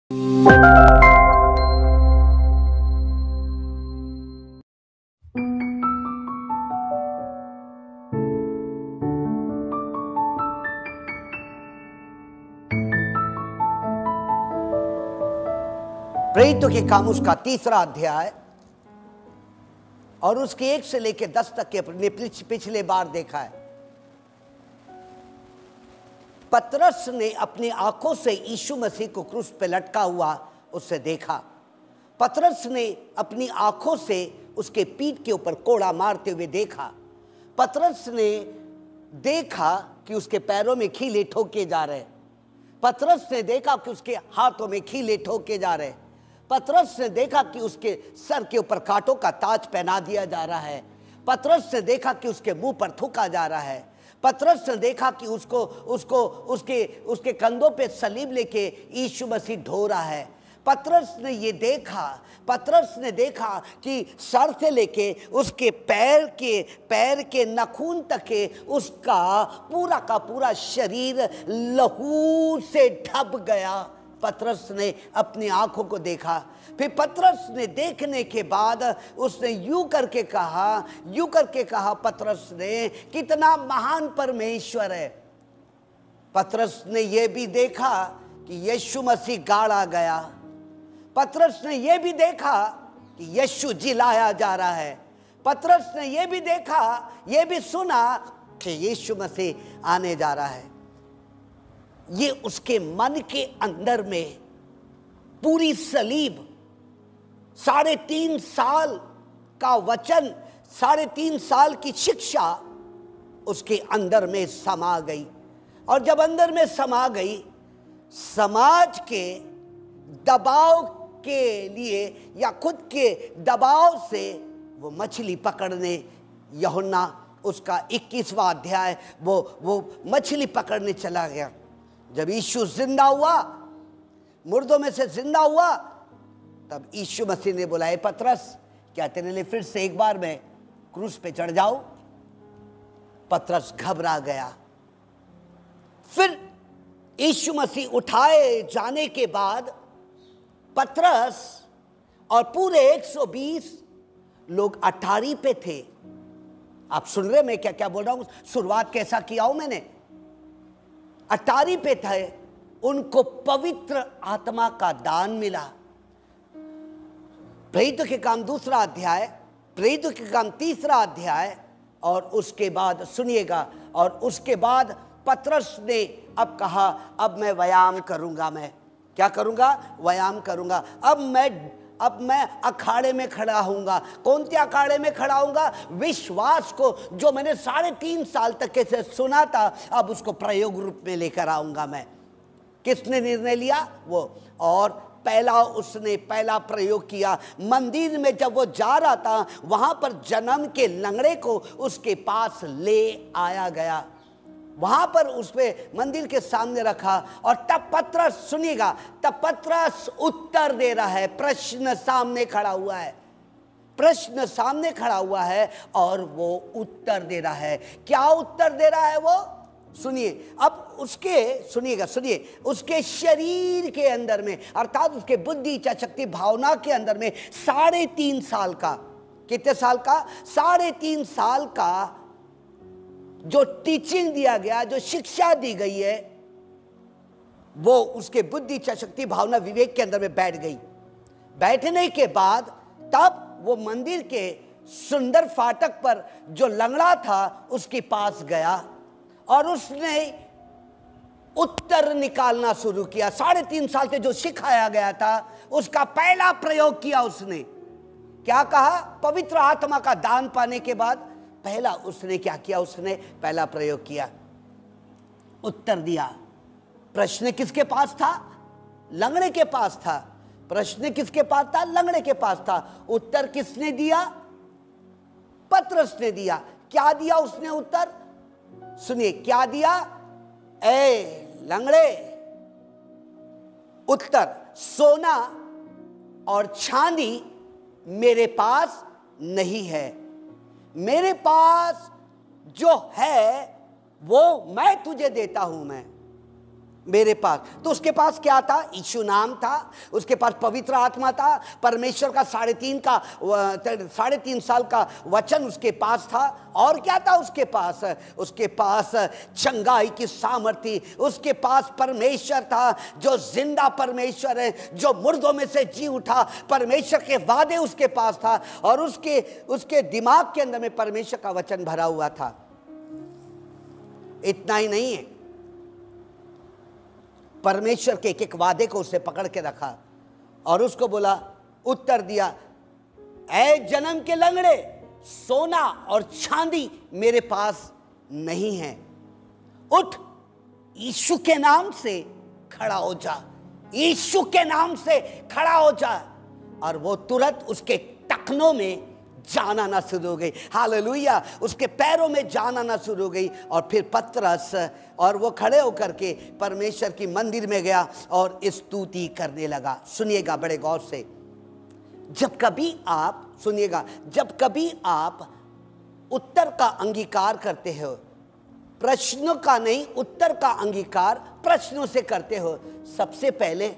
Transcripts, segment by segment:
प्रेरितों के काम उसका 3रा अध्याय और उसके 1 से लेकर 10 तक के अपने पिछले बार देखा है। पतरस ने अपनी आंखों से यीशु मसीह को क्रूस पे लटका हुआ उससे देखा। पतरस ने अपनी आंखों से उसके पीठ के ऊपर कोड़ा मारते हुए देखा। पतरस ने देखा कि उसके पैरों में खीले ठोके जा रहे। पतरस ने देखा कि उसके हाथों में खीले ठोके जा रहे। पतरस ने देखा कि उसके सर के ऊपर कांटों का ताज पहना दिया जा रहा है। पतरस ने देखा कि उसके मुंह पर थूका जा रहा है। पतरस ने देखा कि उसके कंधों पे सलीब लेके यीशु मसीह ढो रहा है। पतरस ने ये देखा कि सर से लेके उसके पैर के नाखून तक के उसका पूरा का पूरा शरीर लहू से ढप गया। पतरस ने अपनी आंखों को देखा। फिर पतरस ने देखने के बाद उसने यूं करके कहा पतरस ने, कितना महान परमेश्वर है। पतरस ने यह भी देखा कि यीशु मसीह गाड़ा गया। पतरस ने यह भी देखा कि यीशु जिलाया जा रहा है। पतरस ने यह भी देखा, यह भी सुना कि यीशु मसीह आने जा रहा है। ये उसके मन के अंदर में पूरी सलीब, 3.5 साल का वचन, 3.5 साल की शिक्षा उसके अंदर में समा गई। और जब अंदर में समा गई, समाज के दबाव के लिए या खुद के दबाव से वो मछली पकड़ने, यूहन्ना उसका 21वां अध्याय, वो मछली पकड़ने चला गया। जब यीशु जिंदा हुआ, मुर्दों में से जिंदा हुआ, तब यीशु मसीह ने बोला, पतरस, क्या तेरे लिए फिर से एक बार मैं क्रूस पे चढ़ जाऊं? पतरस घबरा गया। फिर यीशु मसीह उठाए जाने के बाद पतरस और पूरे 120 लोग अटारी पे थे। आप सुन रहे मैं क्या क्या बोल रहा हूं? शुरुआत कैसा किया हूं मैंने? अटारी पे थे, उनको पवित्र आत्मा का दान मिला। प्रेरितों के काम 2रा अध्याय, प्रेरितों के काम 3रा अध्याय, और उसके बाद सुनिएगा, और उसके बाद पतरस ने अब कहा, अब मैं व्यायाम करूंगा। मैं क्या करूंगा? व्यायाम करूंगा। अब मैं अखाड़े में खड़ा होऊंगा। कौन से अखाड़े में खड़ा होऊंगा? विश्वास को, जो मैंने 3.5 साल तक कैसे सुना था, अब उसको प्रयोग रूप में लेकर आऊंगा मैं। किसने निर्णय लिया? वो। और उसने पहला प्रयोग किया। मंदिर में जब वो जा रहा था, वहां पर जन्म के लंगड़े को उसके पास ले आया गया। वहां पर उसपे मंदिर के सामने रखा, और तब पतरस, सुनिएगा, तब पतरस उत्तर दे रहा है। प्रश्न सामने खड़ा हुआ है और वो उत्तर दे रहा है। क्या उत्तर दे रहा है वो? सुनिए। अब सुनिए, उसके शरीर के अंदर में, अर्थात उसके बुद्धि, इच्छा शक्ति, भावना के अंदर में 3.5 साल का, कितने साल का? 3.5 साल का जो टीचिंग दिया गया, जो शिक्षा दी गई है, वो उसके बुद्धि, इच्छा शक्ति, भावना, विवेक के अंदर में बैठ गई। बैठने के बाद तब वो मंदिर के सुंदर फाटक पर जो लंगड़ा था उसके पास गया और उसने उत्तर निकालना शुरू किया। 3.5 साल से जो सिखाया गया था उसका पहला प्रयोग किया उसने। क्या कहा? पवित्र आत्मा का दान पाने के बाद पहला उसने क्या किया? उसने पहला प्रयोग किया, उत्तर दिया। प्रश्न किसके पास था? लंगड़े के पास था। प्रश्न किसके पास था? लंगड़े के पास था। उत्तर किसने दिया? पतरस ने दिया। क्या दिया उसने उत्तर? सुनिए क्या दिया? ए लंगड़े, उत्तर, सोना और चांदी मेरे पास नहीं है, मेरे पास जो है वो मैं तुझे देता हूं। मेरे पास। तो उसके पास क्या था? यीशु नाम था, उसके पास पवित्र आत्मा था, परमेश्वर का 3.5 साल का वचन उसके पास था। और क्या था उसके पास? उसके पास चंगाई की सामर्थ्य, उसके पास परमेश्वर था जो जिंदा परमेश्वर है, जो मुर्दों में से जी उठा। परमेश्वर के वादे उसके पास था और उसके दिमाग के अंदर में परमेश्वर का वचन भरा हुआ था। इतना ही नहीं है, परमेश्वर के एक एक वादे को उसने पकड़ के रखा और उसको बोला, उत्तर दिया, ऐ जन्म के लंगड़े, सोना और चांदी मेरे पास नहीं है, उठ यीशु के नाम से खड़ा हो जा, यीशु के नाम से खड़ा हो जा। और वो तुरंत उसके टखनों में जान आना शुरू हो गई। हालेलुया, उसके पैरों में जान आना शुरू हो गई। और फिर पतरस और वो खड़े होकर के परमेश्वर की मंदिर में गया और स्तुति करने लगा। सुनिएगा बड़े गौर से, जब कभी आप सुनिएगा, जब कभी आप उत्तर का अंगीकार करते हो, प्रश्नों का नहीं, उत्तर का अंगीकार प्रश्नों से करते हो। सबसे पहले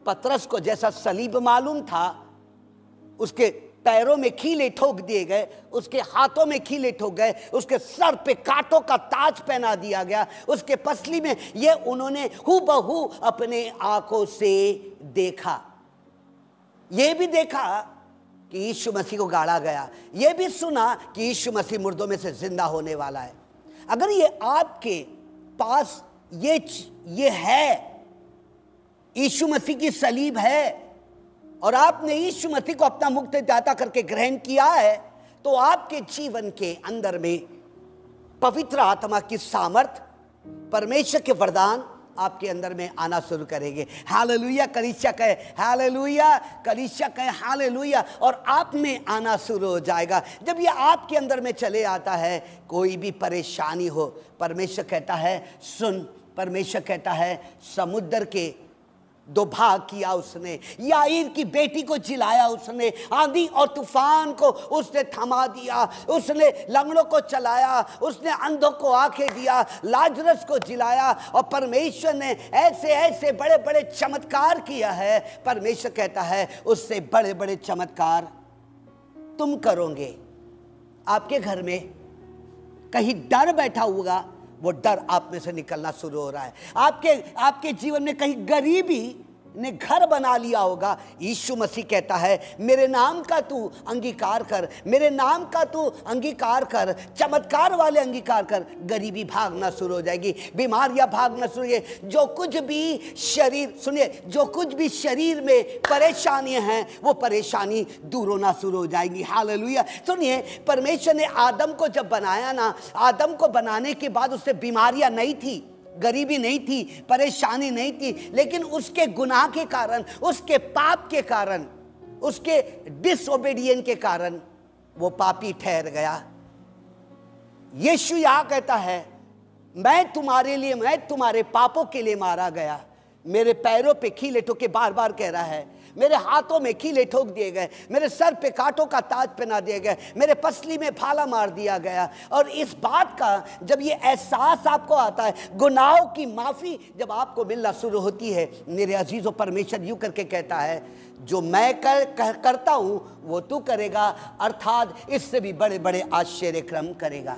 पतरस को जैसा सलीब मालूम था, उसके पैरों में कीले ठोक दिए गए, उसके हाथों में कीले ठोक गए, उसके सर पे कांटों का ताज पहना दिया गया, उसके पसली में ये उन्होंने हूबहू अपने आंखों से देखा। ये भी देखा कि यीशु मसीह को गाड़ा गया, ये भी सुना कि यीशु मसीह मुर्दों में से जिंदा होने वाला है। अगर ये आपके पास ये है, यीशु मसीह की सलीब है और आपने यीशु मसीह को अपना मुक्तिदाता करके ग्रहण किया है, तो आपके जीवन के अंदर में पवित्र आत्मा की सामर्थ, परमेश्वर के वरदान आपके अंदर में आना शुरू करेंगे। हालेलुया, कलीसिया कहे हालेलुया, कलीसिया कहे हालेलुया। और आप में आना शुरू हो जाएगा। जब ये आपके अंदर में चले आता है, कोई भी परेशानी हो, परमेश्वर कहता है सुन, परमेश्वर कहता है समुद्र के 2 भाग किया उसने, याईर की बेटी को जिलाया उसने, आंधी और तूफान को उसने थमा दिया, उसने लंगड़ों को चलाया, उसने अंधों को आंखें दिया, लाजरस को जिलाया। और परमेश्वर ने ऐसे ऐसे बड़े बड़े चमत्कार किया है। परमेश्वर कहता है उससे बड़े बड़े चमत्कार तुम करोगे। आपके घर में कहीं डर बैठा होगा, वो डर आप में से निकलना शुरू हो रहा है। आपके जीवन में कहीं गरीबी ने घर बना लिया होगा। यीशु मसीह कहता है मेरे नाम का तू अंगीकार कर, मेरे नाम का तू अंगीकार कर, चमत्कार वाले अंगीकार कर, गरीबी भागना शुरू हो जाएगी, बीमारियां भागना शुरू हो जाएगी। जो कुछ भी शरीर, सुनिए, जो कुछ भी शरीर में परेशानियां हैं, वो परेशानी दूर होना शुरू हो जाएगी। हालेलुया। सुनिए, परमेश्वर ने आदम को जब बनाया ना, आदम को बनाने के बाद उससे बीमारियां नहीं थी, गरीबी नहीं थी, परेशानी नहीं थी, लेकिन उसके गुनाह के कारण, उसके पाप के कारण, उसके डिसओबीडियंस के कारण वो पापी ठहर गया। यीशु यहां कहता है मैं तुम्हारे पापों के लिए मारा गया, मेरे पैरों पे कीले ठोके, बार बार कह रहा है, मेरे हाथों में कीले ठोक दिए गए, मेरे सर पे कांटों का ताज पहना दिया गया, मेरे पसली में भाला मार दिया गया। और इस बात का जब ये एहसास आपको आता है, गुनाहों की माफ़ी जब आपको मिलना शुरू होती है, मेरे अजीज़ों, परमेश्वर यूँ करके कहता है जो मैं करता हूँ वो तू करेगा, अर्थात इससे भी बड़े बड़े आश्चर्य क्रम करेगा।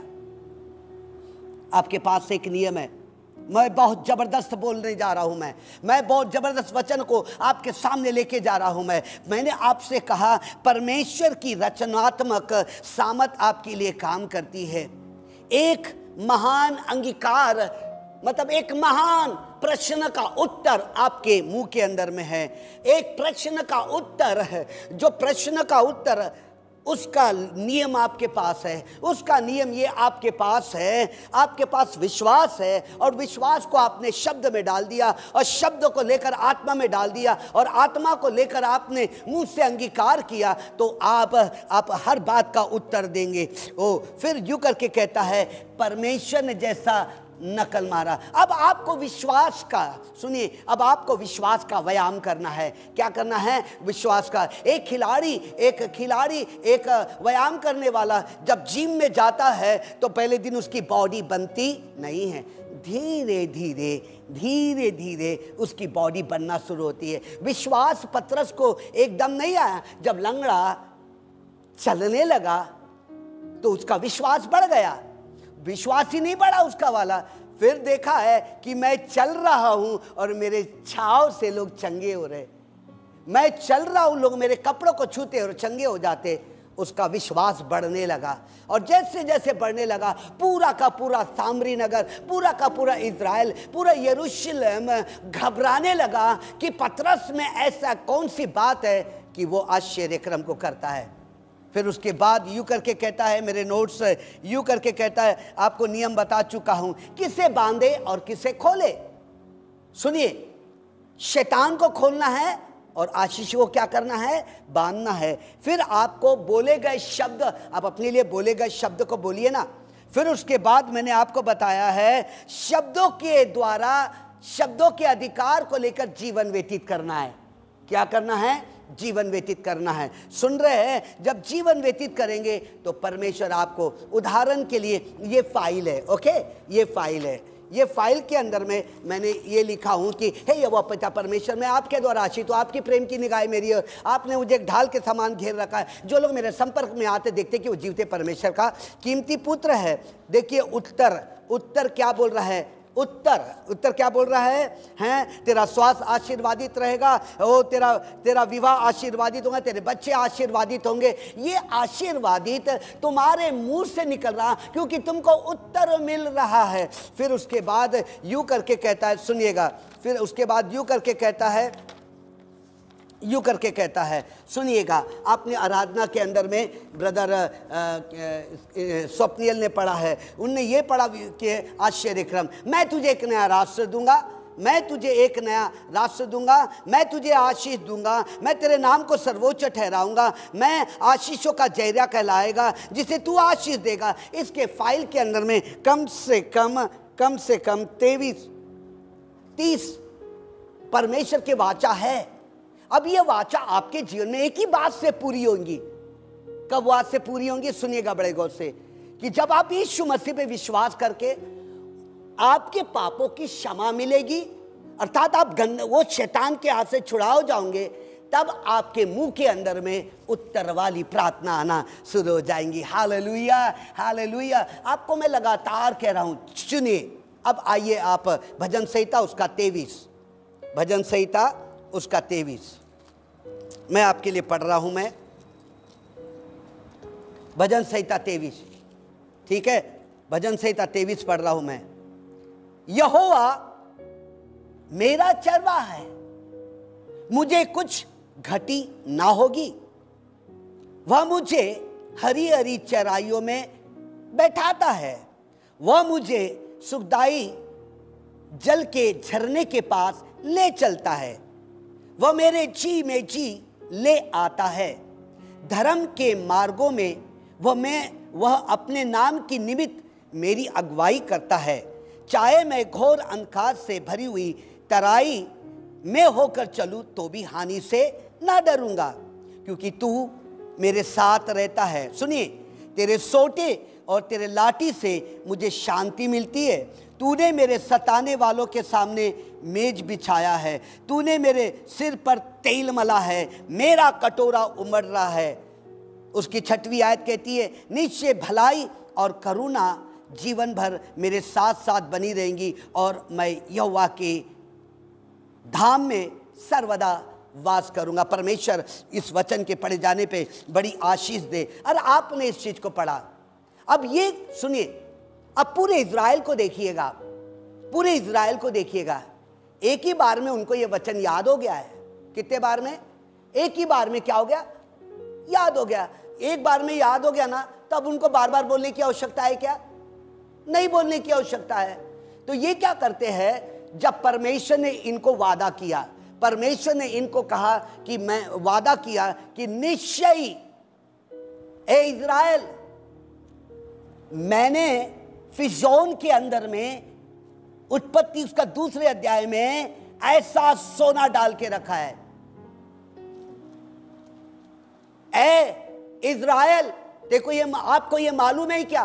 आपके पास एक नियम है, मैं बहुत ज़बरदस्त बोलने जा रहा हूँ, मैं बहुत ज़बरदस्त वचन को आपके सामने लेके जा रहा हूँ। मैंने आपसे कहा परमेश्वर की रचनात्मक सामत आपके लिए काम करती है। एक महान अंगीकार, मतलब एक महान प्रश्न का उत्तर आपके मुंह के अंदर में है। एक प्रश्न का उत्तर है, जो प्रश्न का उत्तर उसका नियम आपके पास है, उसका नियम ये आपके पास है, आपके पास विश्वास है, और विश्वास को आपने शब्द में डाल दिया, और शब्द को लेकर आत्मा में डाल दिया, और आत्मा को लेकर आपने मुंह से अंगीकार किया, तो आप हर बात का उत्तर देंगे। फिर यूं करके कहता है परमेश्वर ने जैसा नकल मारा। अब आपको विश्वास का, सुनिए, अब आपको विश्वास का व्यायाम करना है। क्या करना है? विश्वास का। एक खिलाड़ी एक व्यायाम करने वाला जब जिम में जाता है तो पहले दिन उसकी बॉडी बनती नहीं है। धीरे धीरे धीरे धीरे उसकी बॉडी बनना शुरू होती है। विश्वास पतरस को एकदम नहीं आया। जब लंगड़ा चलने लगा तो उसका विश्वास बढ़ गया। विश्वास ही नहीं बढ़ा उसका वाला। फिर देखा है कि मैं चल रहा हूं और मेरे छाव से लोग चंगे हो रहे, मैं चल रहा हूं, लोग मेरे कपड़ों को छूते और चंगे हो जाते। उसका विश्वास बढ़ने लगा और जैसे जैसे बढ़ने लगा पूरा का पूरा सामरी नगर, पूरा का पूरा इज़राइल, पूरा यरूशलेम घबराने लगा कि पतरस में ऐसा कौन सी बात है कि वो आश्चर्य क्रम को करता है। फिर उसके बाद यूँ करके कहता है, मेरे नोट्स यूँ करके कहता है, आपको नियम बता चुका हूँ, किसे बांधे और किसे खोले। सुनिए, शैतान को खोलना है और आशीष को क्या करना है, बांधना है। फिर आपको बोले गए शब्द, आप अपने लिए बोले गए शब्द को बोलिए ना। फिर उसके बाद मैंने आपको बताया है शब्दों के द्वारा, शब्दों के अधिकार को लेकर जीवन व्यतीत करना है। क्या करना है, जीवन व्यतीत करना है। सुन रहे हैं, जब जीवन व्यतीत करेंगे तो परमेश्वर आपको, उदाहरण के लिए ये फाइल है, ओके, ये फाइल है, ये फाइल के अंदर में मैंने ये लिखा हूँ कि हे यहोवा पिता परमेश्वर, मैं आपके द्वारा आशीष हूँ, आपकी प्रेम की निगाह मेरी है, आपने मुझे एक ढाल के समान घेर रखा है। जो लोग मेरे संपर्क में आते देखते कि वो जीवते परमेश्वर का कीमती पुत्र है। देखिए उत्तर, उत्तर क्या बोल रहा है, उत्तर क्या बोल रहा है, हैं, तेरा स्वास्थ्य आशीर्वादित रहेगा, ओ तेरा विवाह आशीर्वादित होगा, तेरे बच्चे आशीर्वादित होंगे। ये आशीर्वादित तुम्हारे मुंह से निकल रहा क्योंकि तुमको उत्तर मिल रहा है। फिर उसके बाद यूं करके कहता है, सुनिएगा, फिर उसके बाद यूं करके कहता है, सुनिएगा। आपने आराधना के अंदर में ब्रदर स्वप्नियल ने पढ़ा है, उनने ये पढ़ा कि आश्चर्य क्रम, मैं तुझे एक नया रास्ता दूंगा, मैं तुझे एक नया रास्ता दूंगा, मैं तुझे आशीष दूंगा, मैं तेरे नाम को सर्वोच्च ठहराऊंगा, मैं आशीषों का जरिया कहलाएगा जिसे तू आशीष देगा। इसके फाइल के अंदर में कम से कम 30 परमेश्वर के वाचा है। अब ये वाचा आपके जीवन में एक ही बात से पूरी होंगी। कब बात से पूरी होंगी, सुनिएगा बड़े गौर से, कि जब आप यीशु मसीह पे विश्वास करके आपके पापों की क्षमा मिलेगी, अर्थात आप वो शैतान के हाथ से छुड़ाओ जाओगे, तब आपके मुंह के अंदर में उत्तर वाली प्रार्थना आना शुरू हो जाएंगी। Hallelujah, hallelujah. आपको मैं लगातार कह रहा हूं, सुनिए। अब आइए आप भजन संहिता उसका 23, भजन संहिता उसका 23 मैं आपके लिए पढ़ रहा हूं। मैं भजन संहिता 23, ठीक है, भजन संहिता 23 पढ़ रहा हूं मैं। यहोवा मेरा चरवाहा है, मुझे कुछ घटी ना होगी। वह मुझे हरी हरी चराइयों में बैठाता है, वह मुझे सुखदाई जल के झरने के पास ले चलता है, वह मेरे जी में जी ले आता है। धर्म के मार्गों में वह अपने नाम की निमित्त मेरी अगुवाई करता है। चाहे मैं घोर अंधकार से भरी हुई तराई में होकर चलूं तो भी हानि से ना डरूंगा, क्योंकि तू मेरे साथ रहता है। सुनिए, तेरे सोटे और तेरे लाठी से मुझे शांति मिलती है। तूने मेरे सताने वालों के सामने मेज बिछाया है, तूने मेरे सिर पर तेल मला है, मेरा कटोरा उमड़ रहा है। उसकी 6वीं आयत कहती है, निश्चय भलाई और करुणा जीवन भर मेरे साथ साथ बनी रहेंगी और मैं यहोवा के धाम में सर्वदा वास करूंगा। परमेश्वर इस वचन के पढ़े जाने पे बड़ी आशीष दे। और आपने इस चीज को पढ़ा। अब ये सुनिए, अब पूरे इज़राइल को देखिएगा, पूरे इज़राइल को देखिएगा। एक ही बार में उनको ये वचन याद हो गया है। कितने बार में? एक ही बार में क्या हो गया? याद हो गया। एक बार में याद हो गया ना, तब उनको बार बार बोलने की आवश्यकता है क्या? नहीं बोलने की आवश्यकता है। तो ये क्या करते हैं, जब परमेश्वर ने इनको वादा किया, परमेश्वर ने इनको कहा कि मैं वादा किया कि निश्चय ए इज़राइल, मैंने फिजौन के अंदर में उत्पत्ति उसका 2 अध्याय में ऐसा सोना डाल के रखा है। ए इज़राइल, देखो ये आपको ये मालूम है क्या,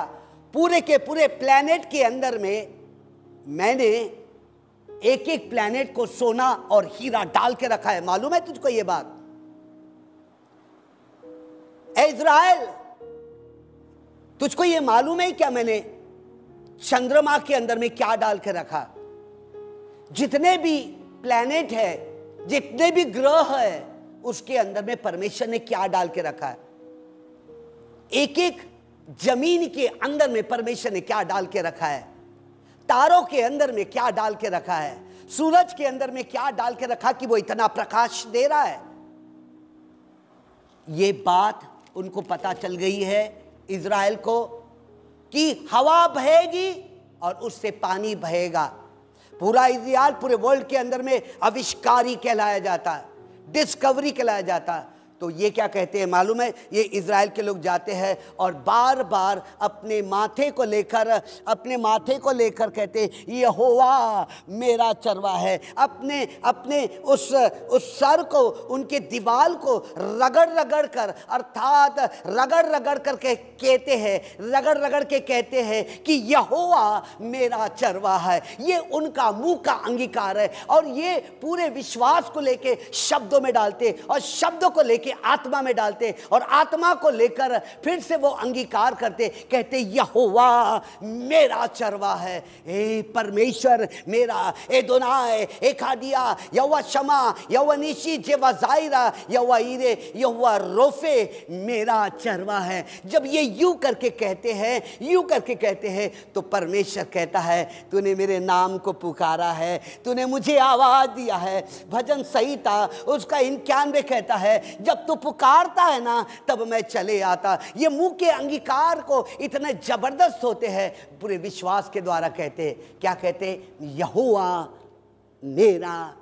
पूरे के पूरे प्लेनेट के अंदर में मैंने एक एक प्लैनेट को सोना और हीरा डाल के रखा है। मालूम है तुझको ये बात? ए इज़राइल, तुझको ये मालूम है क्या मैंने चंद्रमा के अंदर में क्या डाल के रखा? जितने भी प्लैनेट है, जितने भी ग्रह है, उसके अंदर में परमेश्वर ने क्या डाल के रखा है? एक एक जमीन के अंदर में परमेश्वर ने क्या डाल के रखा है? तारों के अंदर में क्या डाल के रखा है? सूरज के अंदर में क्या डाल के रखा कि वो इतना प्रकाश दे रहा है? ये बात उनको पता चल गई है इज़राइल को कि हवा बहेगी और उससे पानी बहेगा। पूरा इज़राइल पूरे वर्ल्ड के अंदर में आविष्कारी कहलाया जाता है, डिस्कवरी कहलाया जाता है। तो ये क्या कहते हैं मालूम है? ये इज़राइल के लोग जाते हैं और बार बार अपने माथे को लेकर कहते हैं यहोवा मेरा चरवा है। अपने उस सर को, उनके दीवाल को रगड़ रगड़ कर, अर्थात रगड़ रगड़ कर कहते हैं कि यहोवा मेरा चरवा है। ये उनका मुंह का अंगीकार है और ये पूरे विश्वास को लेके शब्दों में डालते और शब्दों को लेके आत्मा में डालते और आत्मा को लेकर फिर से वो अंगीकार करते, कहते यहोवा मेरा चरवा है। ए परमेश्वर मेरा, एदोनाय, एकादिया, यहोवा शमा, यहोवा निशी, जेवा जायरा, यहोवा ईरे, यहोवा रोफे मेरा चरवा है। जब ये यूं करके कहते हैं तो परमेश्वर कहता है तूने मेरे नाम को पुकारा है, तूने मुझे आवाज दिया है। भजन संहिता उसका 91 कहता है जब तू पुकारता है ना तब मैं चले आता। ये मुंह के अंगीकार को इतने जबरदस्त होते हैं, पूरे विश्वास के द्वारा कहते हैं। क्या कहते? यहोवा मेरा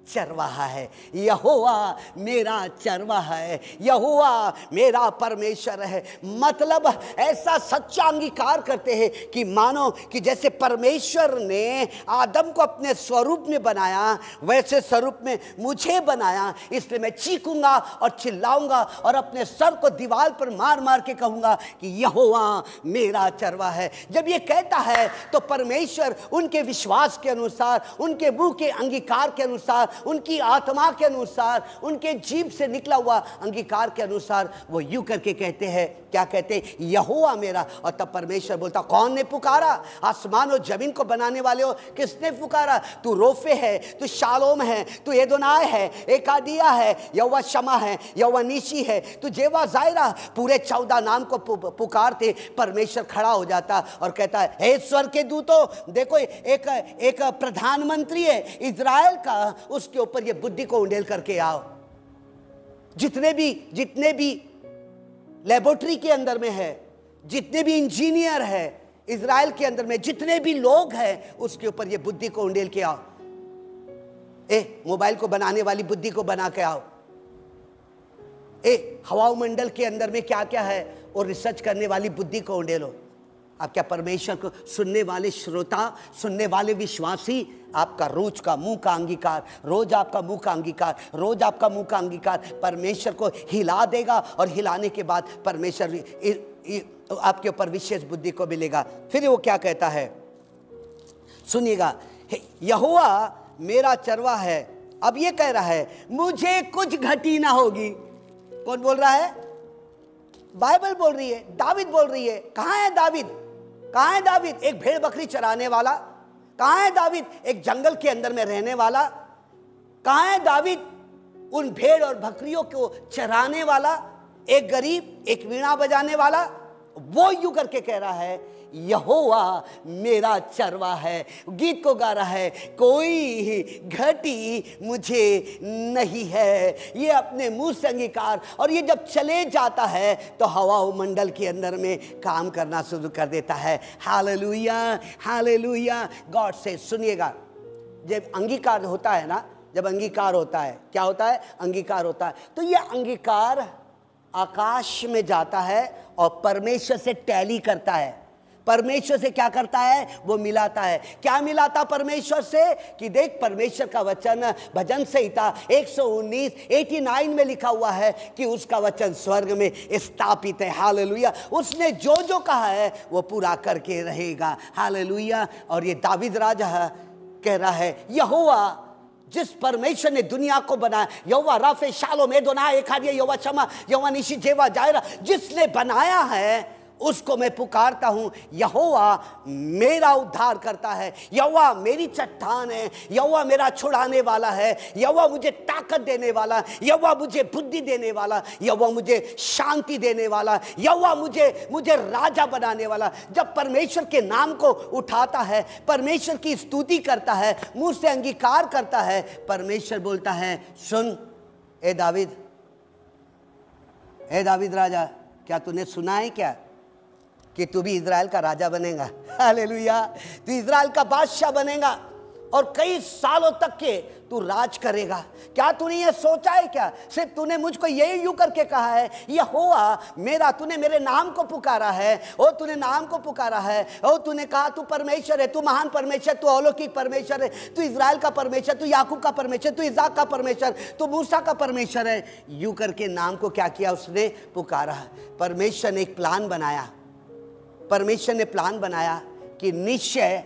चरवाहा है, यहोवा मेरा चरवाहा है, यहोवा मेरा परमेश्वर है। मतलब ऐसा सच्चा अंगीकार करते हैं कि मानो कि जैसे परमेश्वर ने आदम को अपने स्वरूप में बनाया वैसे स्वरूप में मुझे बनाया, इसलिए मैं चीखूंगा और चिल्लाऊंगा और अपने सर को दीवार पर मार मार के कहूंगा कि यहोवा मेरा चरवाहा है। जब ये कहता है तो परमेश्वर उनके विश्वास के अनुसार, उनके मुंह के अंगीकार के अनुसार, उनकी आत्मा के अनुसार, उनके जीभ से निकला हुआ अंगीकार के अनुसार वो यूं करके कहते हैं। क्या कहते हैं? यहोवा मेरा। और तब परमेश्वर बोलता कौन ने पुकारा? आसमान और जमीन को बनाने वाले हो, किसने पुकारा? तू रोफे है, तू शालोम है, तू एदोनाय है, एकादिया है, यहोवा शमा है, यहोवा नीशी है, तू जेवा जायरा। पूरे 14 नाम को पुकारते परमेश्वर खड़ा हो जाता और कहता है हे स्वर्ग के दूतों, देखो एक प्रधानमंत्री है इज़राइल का, उसके ऊपर ये बुद्धि को उंडेल करके आओ। जितने भी लेबोरेटरी के अंदर में है, जितने भी इंजीनियर है इज़राइल के अंदर में, जितने भी लोग हैं, उसके ऊपर ये बुद्धि को उंडेल के आओ। मोबाइल को बनाने वाली बुद्धि को बना के आओ। हवाओं मंडल के अंदर में क्या क्या है और रिसर्च करने वाली बुद्धि को उंडेलो। आप क्या परमेश्वर को सुनने वाले श्रोता, सुनने वाले विश्वासी, आपका रोज का मुंह का अंगीकार, रोज आपका मुंह का अंगीकार परमेश्वर को हिला देगा और हिलाने के बाद परमेश्वर आपके ऊपर विशेष बुद्धि को मिलेगा। फिर वो क्या कहता है सुनिएगा, यहोवा मेरा चरवा है। अब ये कह रहा है मुझे कुछ घटी ना होगी। कौन बोल रहा है? बाइबल बोल रही है, दावीद बोल रही है। कहाँ है दावीद? एक भेड़ बकरी चराने वाला? कहाँ है दावीद? एक जंगल के अंदर में रहने वाला? कहाँ है दावीद? उन भेड़ और बकरियों को चराने वाला, एक गरीब, एक वीणा बजाने वाला। वो यूं करके कह रहा है यहोवा मेरा चरवा है। गीत को गा रहा है कोई घटी मुझे नहीं है। ये अपने मुंह से अंगीकार, और ये जब चले जाता है तो हवा मंडल के अंदर में काम करना शुरू कर देता है। Hallelujah, hallelujah. गॉड से सुनिएगा, जब अंगीकार होता है ना, जब अंगीकार होता है, क्या होता है? अंगीकार होता है। तो ये अंगीकार आकाश में जाता है और परमेश्वर से टैली करता है, परमेश्वर से क्या करता है, वो मिलाता है। क्या मिलाता परमेश्वर से, कि देख परमेश्वर का वचन भजन संहिता 119 में लिखा हुआ है कि उसका वचन स्वर्ग में स्थापित है। हालेलुया। उसने जो जो कहा है वो पूरा करके रहेगा। हालेलुया। और ये दावीद राजा कह रहा है, यहोवा जिस परमेश्वर ने दुनिया को बनाया, यहोवा राफे शालोम एदोनाई एखादिया यहोवा शमा यहोवा निशी जेवा जायरा, जिसने बनाया है उसको मैं पुकारता हूँ। यहोवा मेरा उद्धार करता है, यहोवा मेरी चट्टान है, यहोवा मेरा छुड़ाने वाला है, यहोवा मुझे ताकत देने वाला, यहोवा मुझे बुद्धि देने वाला, यहोवा मुझे शांति देने वाला, यहोवा मुझे राजा बनाने वाला। जब परमेश्वर के नाम को उठाता है, परमेश्वर की स्तुति करता है, मुंह से अंगीकार करता है, परमेश्वर बोलता है, सुन ए दावीद राजा, क्या तूने सुना है क्या कि तू भी इज़राइल का राजा बनेगा। हालेलुया। तू इज़राइल का बादशाह बनेगा और कई सालों तक के तू राज करेगा। क्या तूने ये सोचा है क्या, सिर्फ तूने मुझको यही यूं करके कहा है, यहोवा मेरा, तूने मेरे नाम को पुकारा है, ओ तूने नाम को पुकारा है, ओ तूने कहा तू परमेश्वर है, तू महान परमेश्वर, तू अलौकिक परमेश्वर है, तू इज़राइल का परमेश्वर, तू याकूब का परमेश्वर, तू इसाक का परमेश्वर, तू मूसा का परमेश्वर है। यूं करके नाम को क्या किया, उसने पुकारा। परमेश्वर ने एक प्लान बनाया, परमेश्वर ने प्लान बनाया कि निश्चय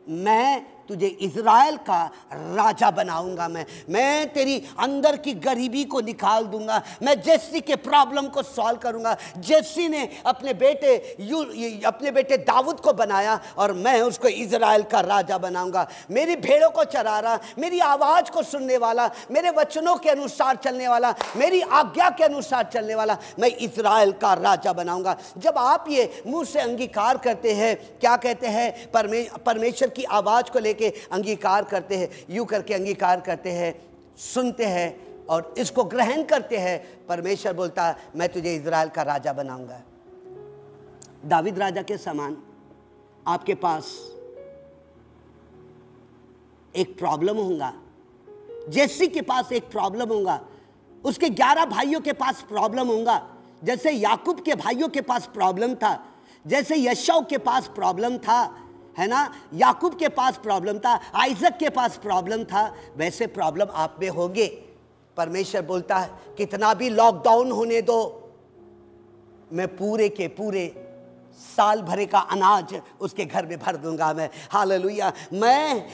मैं तुझे इज़राइल का राजा बनाऊंगा। मैं तेरी अंदर की गरीबी को निकाल दूंगा, मैं जेसी के प्रॉब्लम को सॉल्व करूंगा। जेसी ने अपने बेटे दाऊद को बनाया और मैं उसको इज़राइल का राजा बनाऊंगा। मेरी भेड़ों को चरा रहा, मेरी आवाज़ को सुनने वाला, मेरे वचनों के अनुसार चलने वाला, मेरी आज्ञा के अनुसार चलने वाला, मैं इज़राइल का राजा बनाऊंगा। जब आप ये मुंह से अंगीकार करते हैं, क्या कहते हैं, परमेश्वर की आवाज़ को के अंगीकार करते हैं, यूं करके अंगीकार करते हैं, सुनते हैं और इसको ग्रहण करते हैं, परमेश्वर बोलता है मैं तुझे इज़राइल का राजा बनाऊंगा। दावीद राजा के समान आपके पास एक प्रॉब्लम होगा, जेसी के पास एक प्रॉब्लम होगा, उसके 11 भाइयों के पास प्रॉब्लम होगा, जैसे याकूब के भाइयों के पास प्रॉब्लम था, जैसे यशौ के पास प्रॉब्लम था, है ना, याकूब के पास प्रॉब्लम था, आइजक के पास प्रॉब्लम था, वैसे प्रॉब्लम आप में होंगे। परमेश्वर बोलता है कितना भी लॉकडाउन होने दो, मैं पूरे के पूरे साल भरे का अनाज उसके घर में भर दूंगा मैं। हालेलुया। मैं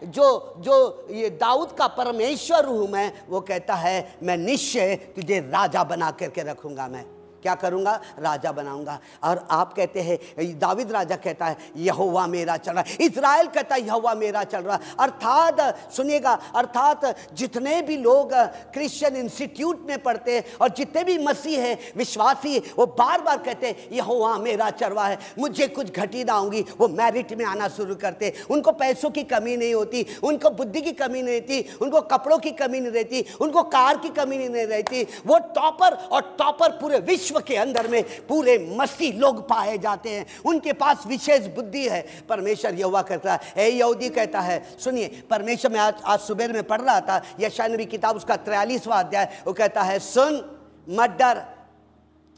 जो ये दाऊद का परमेश्वर हूँ, मैं वो कहता है मैं निश्चय तुझे राजा बना करके रखूंगा। मैं क्या करूंगा, राजा बनाऊंगा। और आप कहते हैं, दावीद राजा कहता है यहोवा मेरा चल रहा है, इज़राइल कहता है यहोवा मेरा चल रहा है। अर्थात सुनिएगा, अर्थात जितने भी लोग क्रिश्चियन इंस्टीट्यूट में पढ़ते हैं और जितने भी मसीह हैं, विश्वासी, वो बार बार कहते हैं यहोवा मेरा चरवा है, मुझे कुछ घटी ना होगी। वो मेरिट में आना शुरू करते, उनको पैसों की कमी नहीं होती, उनको बुद्धि की कमी नहीं रहती, उनको कपड़ों की कमी नहीं रहती, उनको कार की कमी नहीं रहती। वो टॉपर और टॉपर पूरे विश्व के अंदर में पूरे मसीह लोग पाए जाते हैं, उनके पास विशेष बुद्धि है। परमेश्वर यहोवा कहता है, ए यहूदी कहता है, सुनिए, परमेश्वर में आज सुबह में पढ़ रहा था यशायाह नबी किताब उसका 43वां अध्याय, वो कहता है सुन मत डर।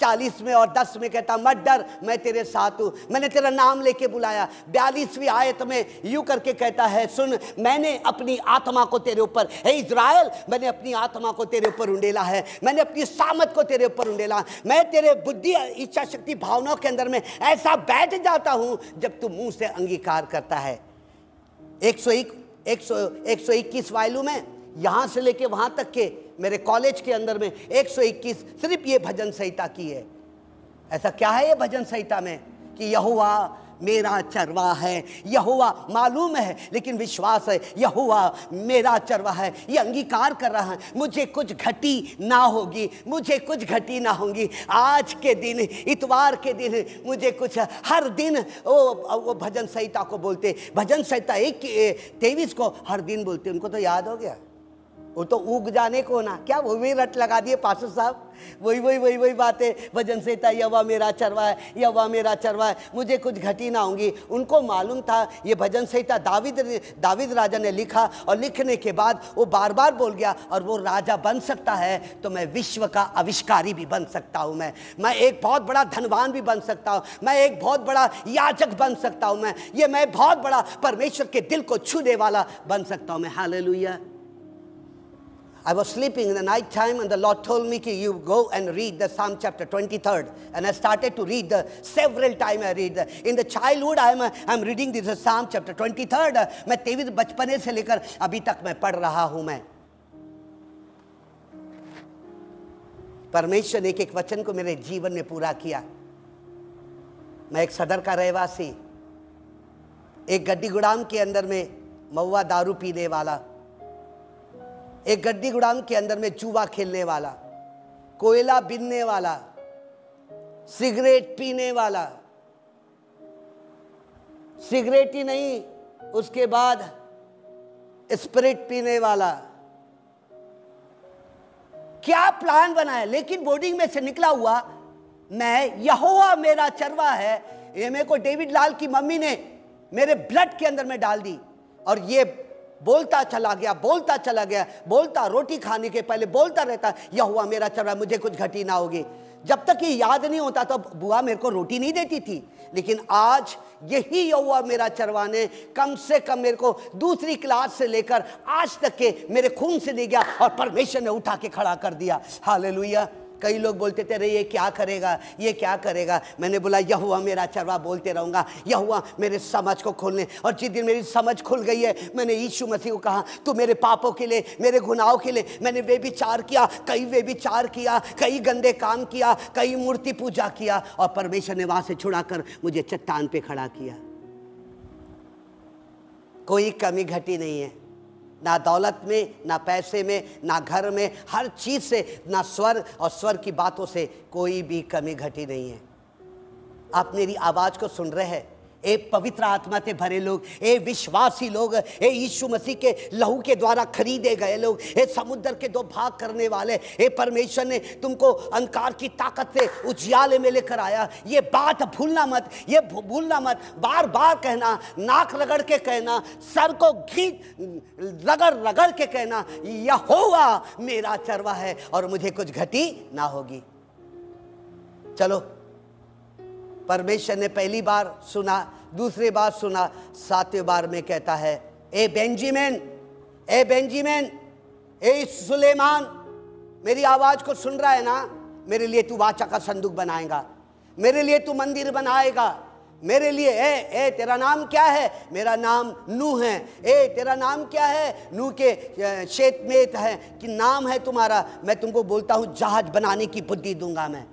40 में और 10 में कहता मत डर, मैं तेरे साथ हूँ, मैंने तेरा नाम लेके बुलाया। 42वीं आयत में यूं करके कहता है सुन, मैंने अपनी आत्मा को तेरे ऊपर, हे इज़राइल, मैंने अपनी आत्मा को तेरे ऊपर उंडेला है, मैंने अपनी सामत को तेरे ऊपर उंडेला, मैं तेरे बुद्धि इच्छा शक्ति भावनाओं के अंदर में ऐसा बैठ जाता हूँ जब तू मुंह से अंगीकार करता है। 121 वायलू में यहाँ से लेके वहाँ तक के मेरे कॉलेज के अंदर में 121 सिर्फ ये भजन संहिता की है। ऐसा क्या है ये भजन संहिता में कि यहोवा मेरा चरवा है, यहोवा मालूम है लेकिन विश्वास है, यहोवा मेरा चरवा है, ये अंगीकार कर रहा है, मुझे कुछ घटी ना होगी, मुझे कुछ घटी ना होगी। आज के दिन, इतवार के दिन मुझे कुछ, हर दिन वो भजन संहिता को बोलते, भजन संहिता 1:23 को हर दिन बोलते, उनको तो याद हो गया। वो तो उग जाने को ना, क्या वो भी रट लगा दिए पास्टर साहब, वही बातें, भजन संहिता, यहोवा मेरा चरवा है, यहोवा मेरा चरवा है, मुझे कुछ घटी ना होंगी। उनको मालूम था ये भजन संहिता दावीद राजा ने लिखा, और लिखने के बाद वो बार बार बोल गया, और वो राजा बन सकता है तो मैं विश्व का आविष्कारी भी बन सकता हूँ, मैं एक बहुत बड़ा धनवान भी बन सकता हूँ, मैं एक बहुत बड़ा याजक बन सकता हूँ, मैं बहुत बड़ा परमेश्वर के दिल को छूने वाला बन सकता हूँ मैं। Hallelujah. I was sleeping in the night time and the Lord told me, you go and read the Psalm chapter 23rd. And I started to read several times I read. In the childhood I'm reading this Psalm chapter 23rd. मैं 23 बचपने से लेकर अभी तक मैं पढ़ रहा हूँ मैं। परमेश्वर ने एक वचन को मेरे जीवन में पूरा किया। मैं एक सदर का रहवासी, एक गड्डी गुदाम के अंदर में महुआ दारू पीने वाला, एक गड्डी गुदाम के अंदर में जुआ खेलने वाला, कोयला बीनने वाला, सिगरेट पीने वाला, सिगरेट ही नहीं उसके बाद स्पिरिट पीने वाला, क्या प्लान बनाया। लेकिन बोर्डिंग में से निकला हुआ मैं, यहोवा मेरा चरवा है, ये मेरे को डेविड लाल की मम्मी ने मेरे ब्लड के अंदर में डाल दी। और ये बोलता चला गया, बोलता रोटी खाने के पहले बोलता रहता, यहोवा मेरा चरवा, मुझे कुछ घटी ना होगी। जब तक ये याद नहीं होता तो बुआ मेरे को रोटी नहीं देती थी, लेकिन आज यही यहोवा मेरा चरवा ने कम से कम मेरे को दूसरी क्लास से लेकर आज तक के मेरे खून से ले गया और परमेश्वर ने उठा के खड़ा कर दिया। हालेलुया। कई लोग बोलते थे अरे ये क्या करेगा। मैंने बोला यहोवा मेरा चरवा बोलते रहूँगा, यहोवा मेरे समझ को खोलने। और जिस दिन मेरी समझ खुल गई है, मैंने यीशु मसीह को कहा तू मेरे पापों के लिए, मेरे गुनाहों के लिए, मैंने व्यभिचार किया, कई गंदे काम किया, कई मूर्ति पूजा किया, और परमेश्वर ने वहाँ से छुड़ाकर मुझे चट्टान पे खड़ा किया। कोई कमी घटी नहीं है, ना दौलत में, ना पैसे में, ना घर में, हर चीज से, ना स्वर और स्वर की बातों से कोई भी कमी घटी नहीं है। आप मेरी आवाज को सुन रहे हैं, ए पवित्र आत्मा से भरे लोग, ए विश्वासी लोग, ए यीशु मसीह के लहू के द्वारा खरीदे गए लोग, ए समुद्र के दो भाग करने वाले, ए परमेश्वर ने तुमको अंधकार की ताकत से उजियाले में लेकर आया। ये बात भूलना मत, बार बार कहना, नाक रगड़ के कहना, सर को रगड़ के कहना, यहोवा मेरा चरवा है और मुझे कुछ घटी ना होगी। चलो, परमेश्वर ने पहली बार सुना, दूसरी बार सुना, सातवीं बार में कहता है ए बेंजामिन, ए सुलेमान, मेरी आवाज को सुन रहा है ना, मेरे लिए तू वाचा का संदूक बनाएगा, मेरे लिए तू मंदिर बनाएगा, मेरे लिए ए तेरा नाम क्या है? मेरा नाम नूह है। ए तेरा नाम क्या है? नूह के शेतमेत है कि नाम है तुम्हारा। मैं तुमको बोलता हूँ जहाज बनाने की बुद्धि दूंगा मैं।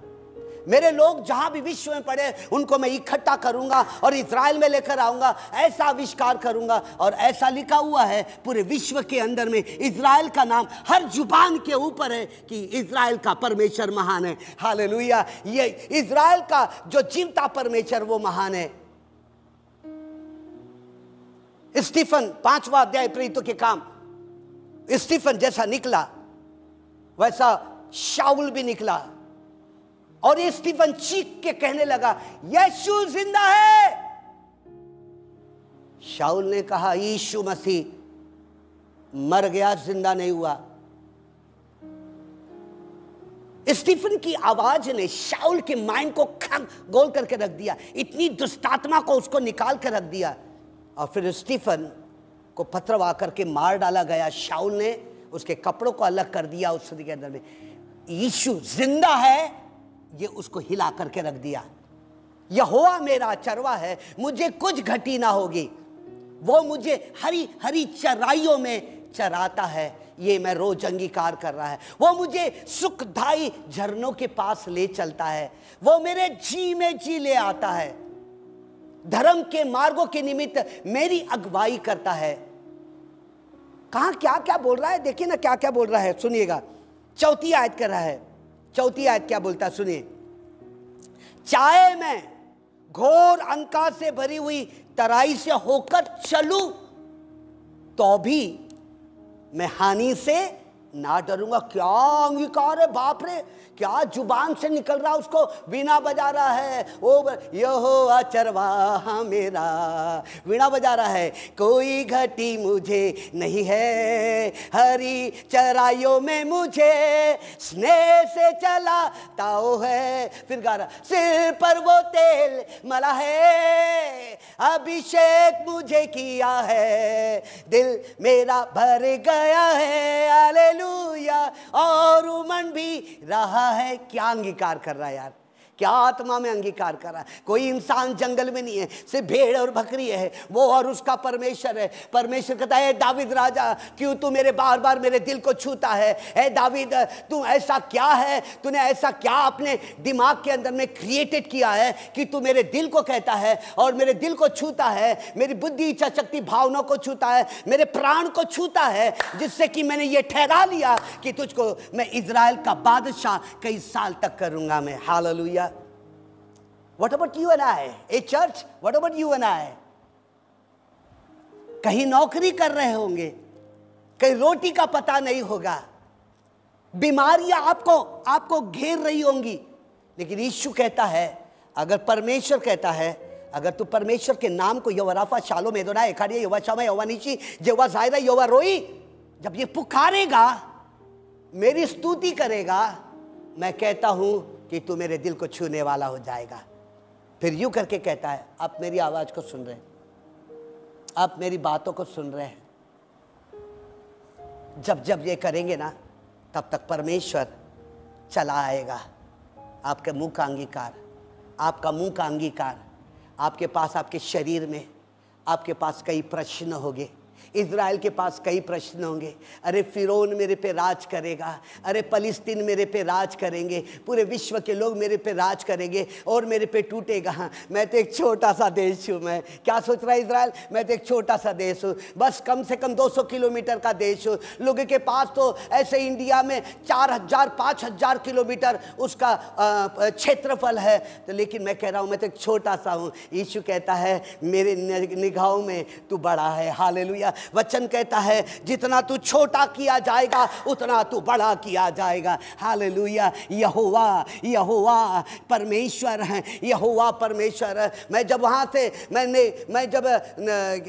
मेरे लोग जहां भी विश्व में पड़े उनको मैं इकट्ठा करूंगा और इजराइल में लेकर आऊंगा, ऐसा आविष्कार करूंगा। और ऐसा लिखा हुआ है पूरे विश्व के अंदर में, इजराइल का नाम हर जुबान के ऊपर है कि इजराइल का परमेश्वर महान है। हालेलुया। ये इजराइल का जो जीवता परमेश्वर वो महान है। स्टीफन 5वां अध्याय प्रेरितों के काम, स्टीफन जैसा निकला वैसा शाऊल भी निकला। और ये स्टीफन चीख के कहने लगा यीशु जिंदा है। शाऊल ने कहा यीशु मसीह मर गया, जिंदा नहीं हुआ। स्टीफन की आवाज ने शाऊल के माइंड को गोल करके रख दिया, इतनी दुष्टात्मा को उसको निकाल कर रख दिया। और फिर स्टीफन को पथरवा करके मार डाला गया। शाऊल ने उसके कपड़ों को अलग कर दिया उस के अंदर में। यीशु जिंदा है ये उसको हिला करके रख दिया। यहोवा मेरा चरवा है, मुझे कुछ घटी ना होगी। वो मुझे हरी हरी चराइयों में चराता है, ये मैं रोज अंगीकार कर रहा है। वो मुझे सुखदाई झरनों के पास ले चलता है, वो मेरे जी में जी ले आता है, धर्म के मार्गों के निमित्त मेरी अगुवाई करता है। कहां क्या क्या बोल रहा है, देखिए ना क्या क्या बोल रहा है, सुनिएगा। चौथी आयत कर रहा है, चौथी आयत क्या बोलता है सुनिए। चाहे मैं घोर अंधकार से भरी हुई तराई से होकर चलूं तो भी मैं हानि से ना डरूंगा। क्या अंगीकार है, बाप रे, क्या जुबान से निकल रहा, उसको वीणा बजा रहा है। ओ यहोवा चरवाहा मेरा, वीणा बजा रहा है। कोई घटी मुझे नहीं है, हरी चराइयों में मुझे स्नेह से चलाता है। फिर गा रहा, सिर पर वो तेल मला है, अभिषेक मुझे किया है, दिल मेरा भर गया है, हालेलुया, और उमड़ भी रहा है। क्या अंगीकार कर रहा है यार, क्या आत्मा में अंगीकार कर रहा है। कोई इंसान जंगल में नहीं है, सिर्फ भेड़ और बकरी है, वो और उसका परमेश्वर है। परमेश्वर कहता है, दावीद राजा, क्यों तू मेरे बार बार मेरे दिल को छूता है? ए दावीद, तू ऐसा क्या है, तूने ऐसा क्या अपने दिमाग के अंदर में क्रिएटेड किया है कि तू मेरे दिल को कहता है और मेरे दिल को छूता है, मेरी बुद्धि, इच्छा शक्ति, भावनाओं को छूता है, मेरे प्राण को छूता है, जिससे कि मैंने ये ठहरा लिया कि तुझको मैं इजराइल का बादशाह कई साल तक करूंगा मैं। Hallelujah. What about you and I? A church, what about you and I? कहीं नौकरी कर रहे होंगे, कहीं रोटी का पता नहीं होगा, बीमारियां आपको घेर रही होंगी, लेकिन यीशु कहता है, अगर परमेश्वर कहता है, अगर तू परमेश्वर के नाम को यहोवा राफा, शालोम, एदोनाई, एखादिया, यहोवा शम्मा, यहोवा नीची, यहोवा जायरा, यहोवा रोई, जब ये पुकारेगा, मेरी स्तुति करेगा, मैं कहता हूं कि तू मेरे दिल को छूने वाला हो जाएगा। फिर यूं करके कहता है, आप मेरी आवाज को सुन रहे हैं, आप मेरी बातों को सुन रहे हैं। जब जब ये करेंगे ना, तब तक परमेश्वर चला आएगा। आपके मुंह का अंगीकार, आपका मुंह का अंगीकार, आपके पास, आपके शरीर में आपके पास कई प्रश्न होंगे। इज़राइल के पास कई प्रश्न होंगे। अरे फिरौन मेरे पे राज करेगा, अरे फलिस्तीन मेरे पे राज करेंगे, पूरे विश्व के लोग मेरे पे राज करेंगे और मेरे पे टूटेगा। मैं तो एक छोटा सा देश हूँ। मैं क्या सोच रहा है इज़राइल, मैं तो एक छोटा सा देश हूँ, बस कम से कम 200 किलोमीटर का देश हूँ। लोगों के पास तो ऐसे इंडिया में 4000-5000 किलोमीटर उसका क्षेत्रफल है, तो लेकिन मैं कह रहा हूँ मैं तो एक छोटा सा हूँ। यीशु कहता है, मेरे निगाहों में तू बड़ा है। हालेलुया। वचन कहता है, जितना तू छोटा किया जाएगा उतना तू बड़ा किया जाएगा। हालेलुया। यहोवा परमेश्वर है, यहोवा परमेश्वर है। मैं जब वहाँ से मैं जब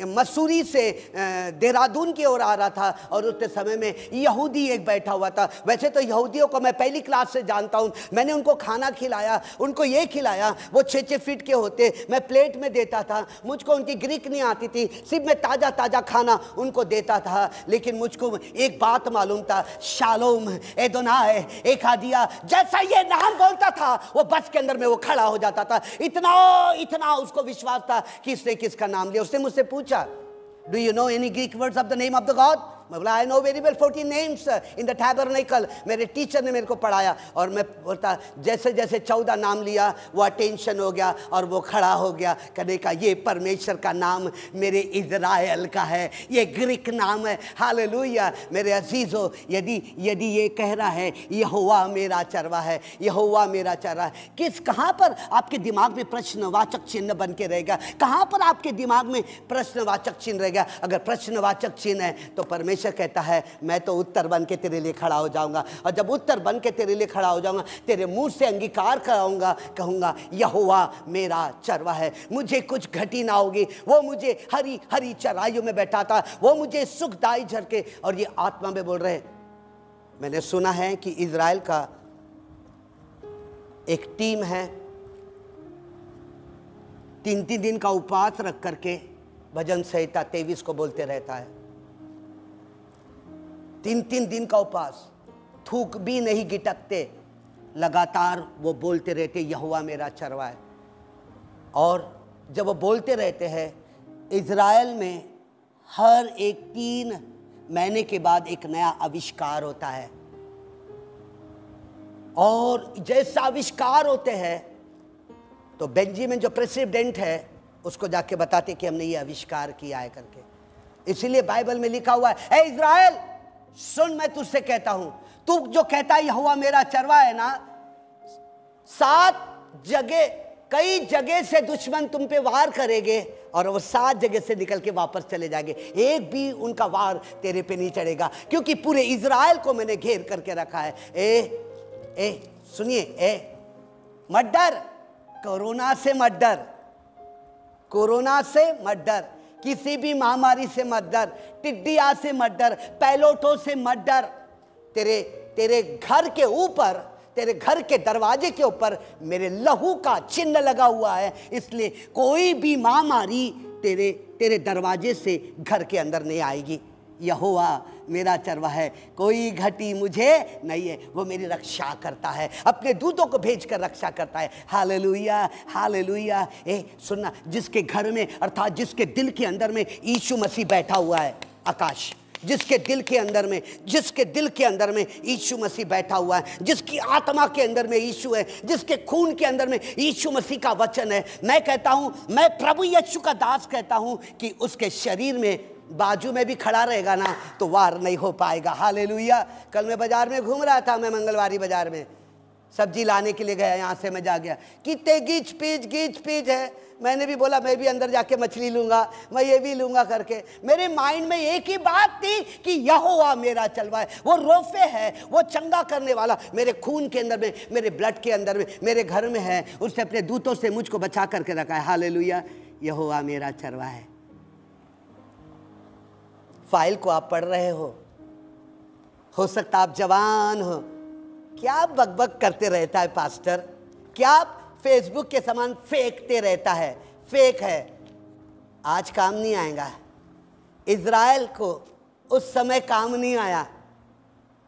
मसूरी से देहरादून की ओर आ रहा था, और उतने समय में यहूदी एक बैठा हुआ था। वैसे तो यहूदियों को मैं पहली क्लास से जानता हूँ। मैंने उनको खाना खिलाया, उनको ये खिलाया, वो 6-6 फीट के होते, मैं प्लेट में देता था। मुझको उनकी ग्रीक नहीं आती थी, सिर्फ मैं ताज़ा खाना उनको देता था। लेकिन मुझको एक बात मालूम था, शालोम, एदोनाई, एखादिया, जैसा ये नाम बोलता था वो बस के अंदर में वो खड़ा हो जाता था। इतना उसको विश्वास था कि इसने किसका नाम लिया। उसने मुझसे पूछा, do you know any Greek words of the name of the God? मैं बोला, I know very well 14 names in the tabernacle. मेरे टीचर ने मेरे को पढ़ाया, और मैं बोलता, जैसे जैसे 14 नाम लिया वो अटेंशन हो गया और वो खड़ा हो गया। कहने का, ये परमेश्वर का नाम मेरे इज़राइल का है, ये ग्रीक नाम है। हालेलुया। मेरे अजीज़ों, यदि ये कह रहा है यहोवा मेरा चरवा है, यहोवा मेरा चरवा है, कहाँ पर आपके दिमाग में प्रश्नवाचक चिन्ह बन के रहेगा? कहाँ पर आपके दिमाग में प्रश्नवाचक चिन्ह रहेगा? अगर प्रश्नवाचक चिन्ह है तो परमेश्वर कहता है, मैं तो उत्तर बन के तेरे लिए खड़ा हो जाऊंगा। और जब उत्तर बन के तेरे लिए खड़ा हो जाऊंगा, तेरे मुंह से अंगीकार कराऊंगा, कहूंगा यहोवा मेरा चरवा है, मुझे कुछ घटी ना होगी। वो मुझे हरी हरी चराइयों में बैठाता, वो मुझे सुखदाई झरके। और ये आत्मा में बोल रहे, मैंने सुना है कि इज़राइल का एक टीम है, 3-3 दिन का उपवास रख करके भजन संहिता 23 को बोलते रहता है। 3-3 दिन का उपवास, थूक भी नहीं गिटकते, लगातार वो बोलते रहते यहोवा मेरा चरवा है। और जब वो बोलते रहते हैं, इज़राइल में हर एक 3 महीने के बाद एक नया आविष्कार होता है। और जैसा आविष्कार होते हैं तो बेंजामिन जो प्रेसिडेंट है उसको जाके बताते कि हमने ये आविष्कार किया है करके। इसीलिए बाइबल में लिखा हुआ है, ए इज़राइल सुन, मैं तुझसे कहता हूं, तू जो कहता है यहोवा मेरा चरवा है ना, 7 जगह, कई जगह से दुश्मन तुम पे वार करेंगे और वो 7 जगह से निकल के वापस चले जाएंगे, एक भी उनका वार तेरे पे नहीं चढ़ेगा, क्योंकि पूरे इज़राइल को मैंने घेर करके रखा है। सुनिए, मत डर, कोरोना से मत डर, कोरोना से मत डर, किसी भी महामारी से मत डर, टिड्डिया से मत डर, पैलोटों से मत डर। तेरे घर के ऊपर, तेरे घर के दरवाजे के ऊपर मेरे लहू का चिन्ह लगा हुआ है, इसलिए कोई भी महामारी तेरे दरवाजे से घर के अंदर नहीं आएगी। यहोवा मेरा चरवाहा है, कोई घटी मुझे नहीं है, वो मेरी रक्षा करता है, अपने दूतों को भेजकर रक्षा करता है। Hallelujah, hallelujah. सुनना, जिसके घर में अर्थात जिसके दिल के अंदर में यीशु मसीह बैठा हुआ है, आकाश, जिसके दिल के अंदर में यीशु मसीह बैठा हुआ है, जिसकी आत्मा के अंदर में यीशु है, जिसके खून के अंदर में यीशु मसीह का वचन है, मैं कहता हूं, मैं प्रभु यीशु का दास कहता हूं कि उसके शरीर में बाजू में भी खड़ा रहेगा ना तो वार नहीं हो पाएगा। हालेलुया। कल मैं बाजार में घूम रहा था, मैं मंगलवारी बाजार में सब्जी लाने के लिए गया, यहाँ से मैं जा गया, कितने गीच पीच है। मैंने भी बोला मैं भी अंदर जाके मछली लूँगा, मैं ये भी लूँगा करके। मेरे माइंड में एक ही बात थी कि यहोवा मेरा चलवा है, वो रोफे है, वो चंगा करने वाला, मेरे खून के अंदर में, मेरे ब्लड के अंदर में, मेरे घर में है, उसने अपने दूतों से मुझको बचा करके रखा है। हालेलुया। यहोवा मेरा चरवा है। फाइल को आप पढ़ रहे हो सकता आप जवान हो, क्या बकबक करते रहता है पास्टर, क्या फेसबुक के समान फेंकते रहता है, फेक है, आज काम नहीं आएगा। इज़राइल को उस समय काम नहीं आया,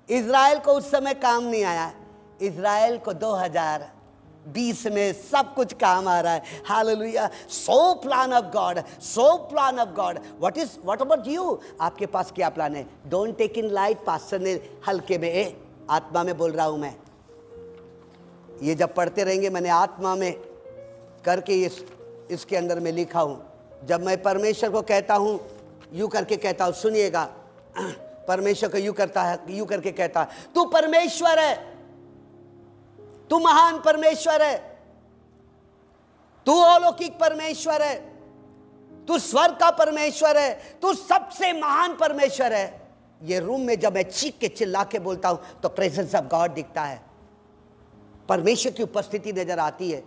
इज़राइल को उस समय काम नहीं आया, इज़राइल को 2020 में सब कुछ काम आ रहा है। Hallelujah. So plan of God, so plan of God. What about you? आपके पास क्या प्लान है? Don't take in light, pastor ने हल्के में, आत्मा में बोल रहा हूं मैं, ये जब पढ़ते रहेंगे, मैंने आत्मा में करके इसके अंदर में लिखा हूं। जब मैं परमेश्वर को कहता हूं, यूं करके कहता हूं, सुनिएगा, परमेश्वर को यूं करता है, यूं करके कहता है, तू परमेश्वर है, तू महान परमेश्वर है, तू अलौकिक परमेश्वर है, तू स्वर्ग का परमेश्वर है, तू सबसे महान परमेश्वर है। ये रूम में जब मैं चीख के चिल्ला के बोलता हूं तो प्रेजेंस ऑफ गॉड दिखता है, परमेश्वर की उपस्थिति नजर आती है।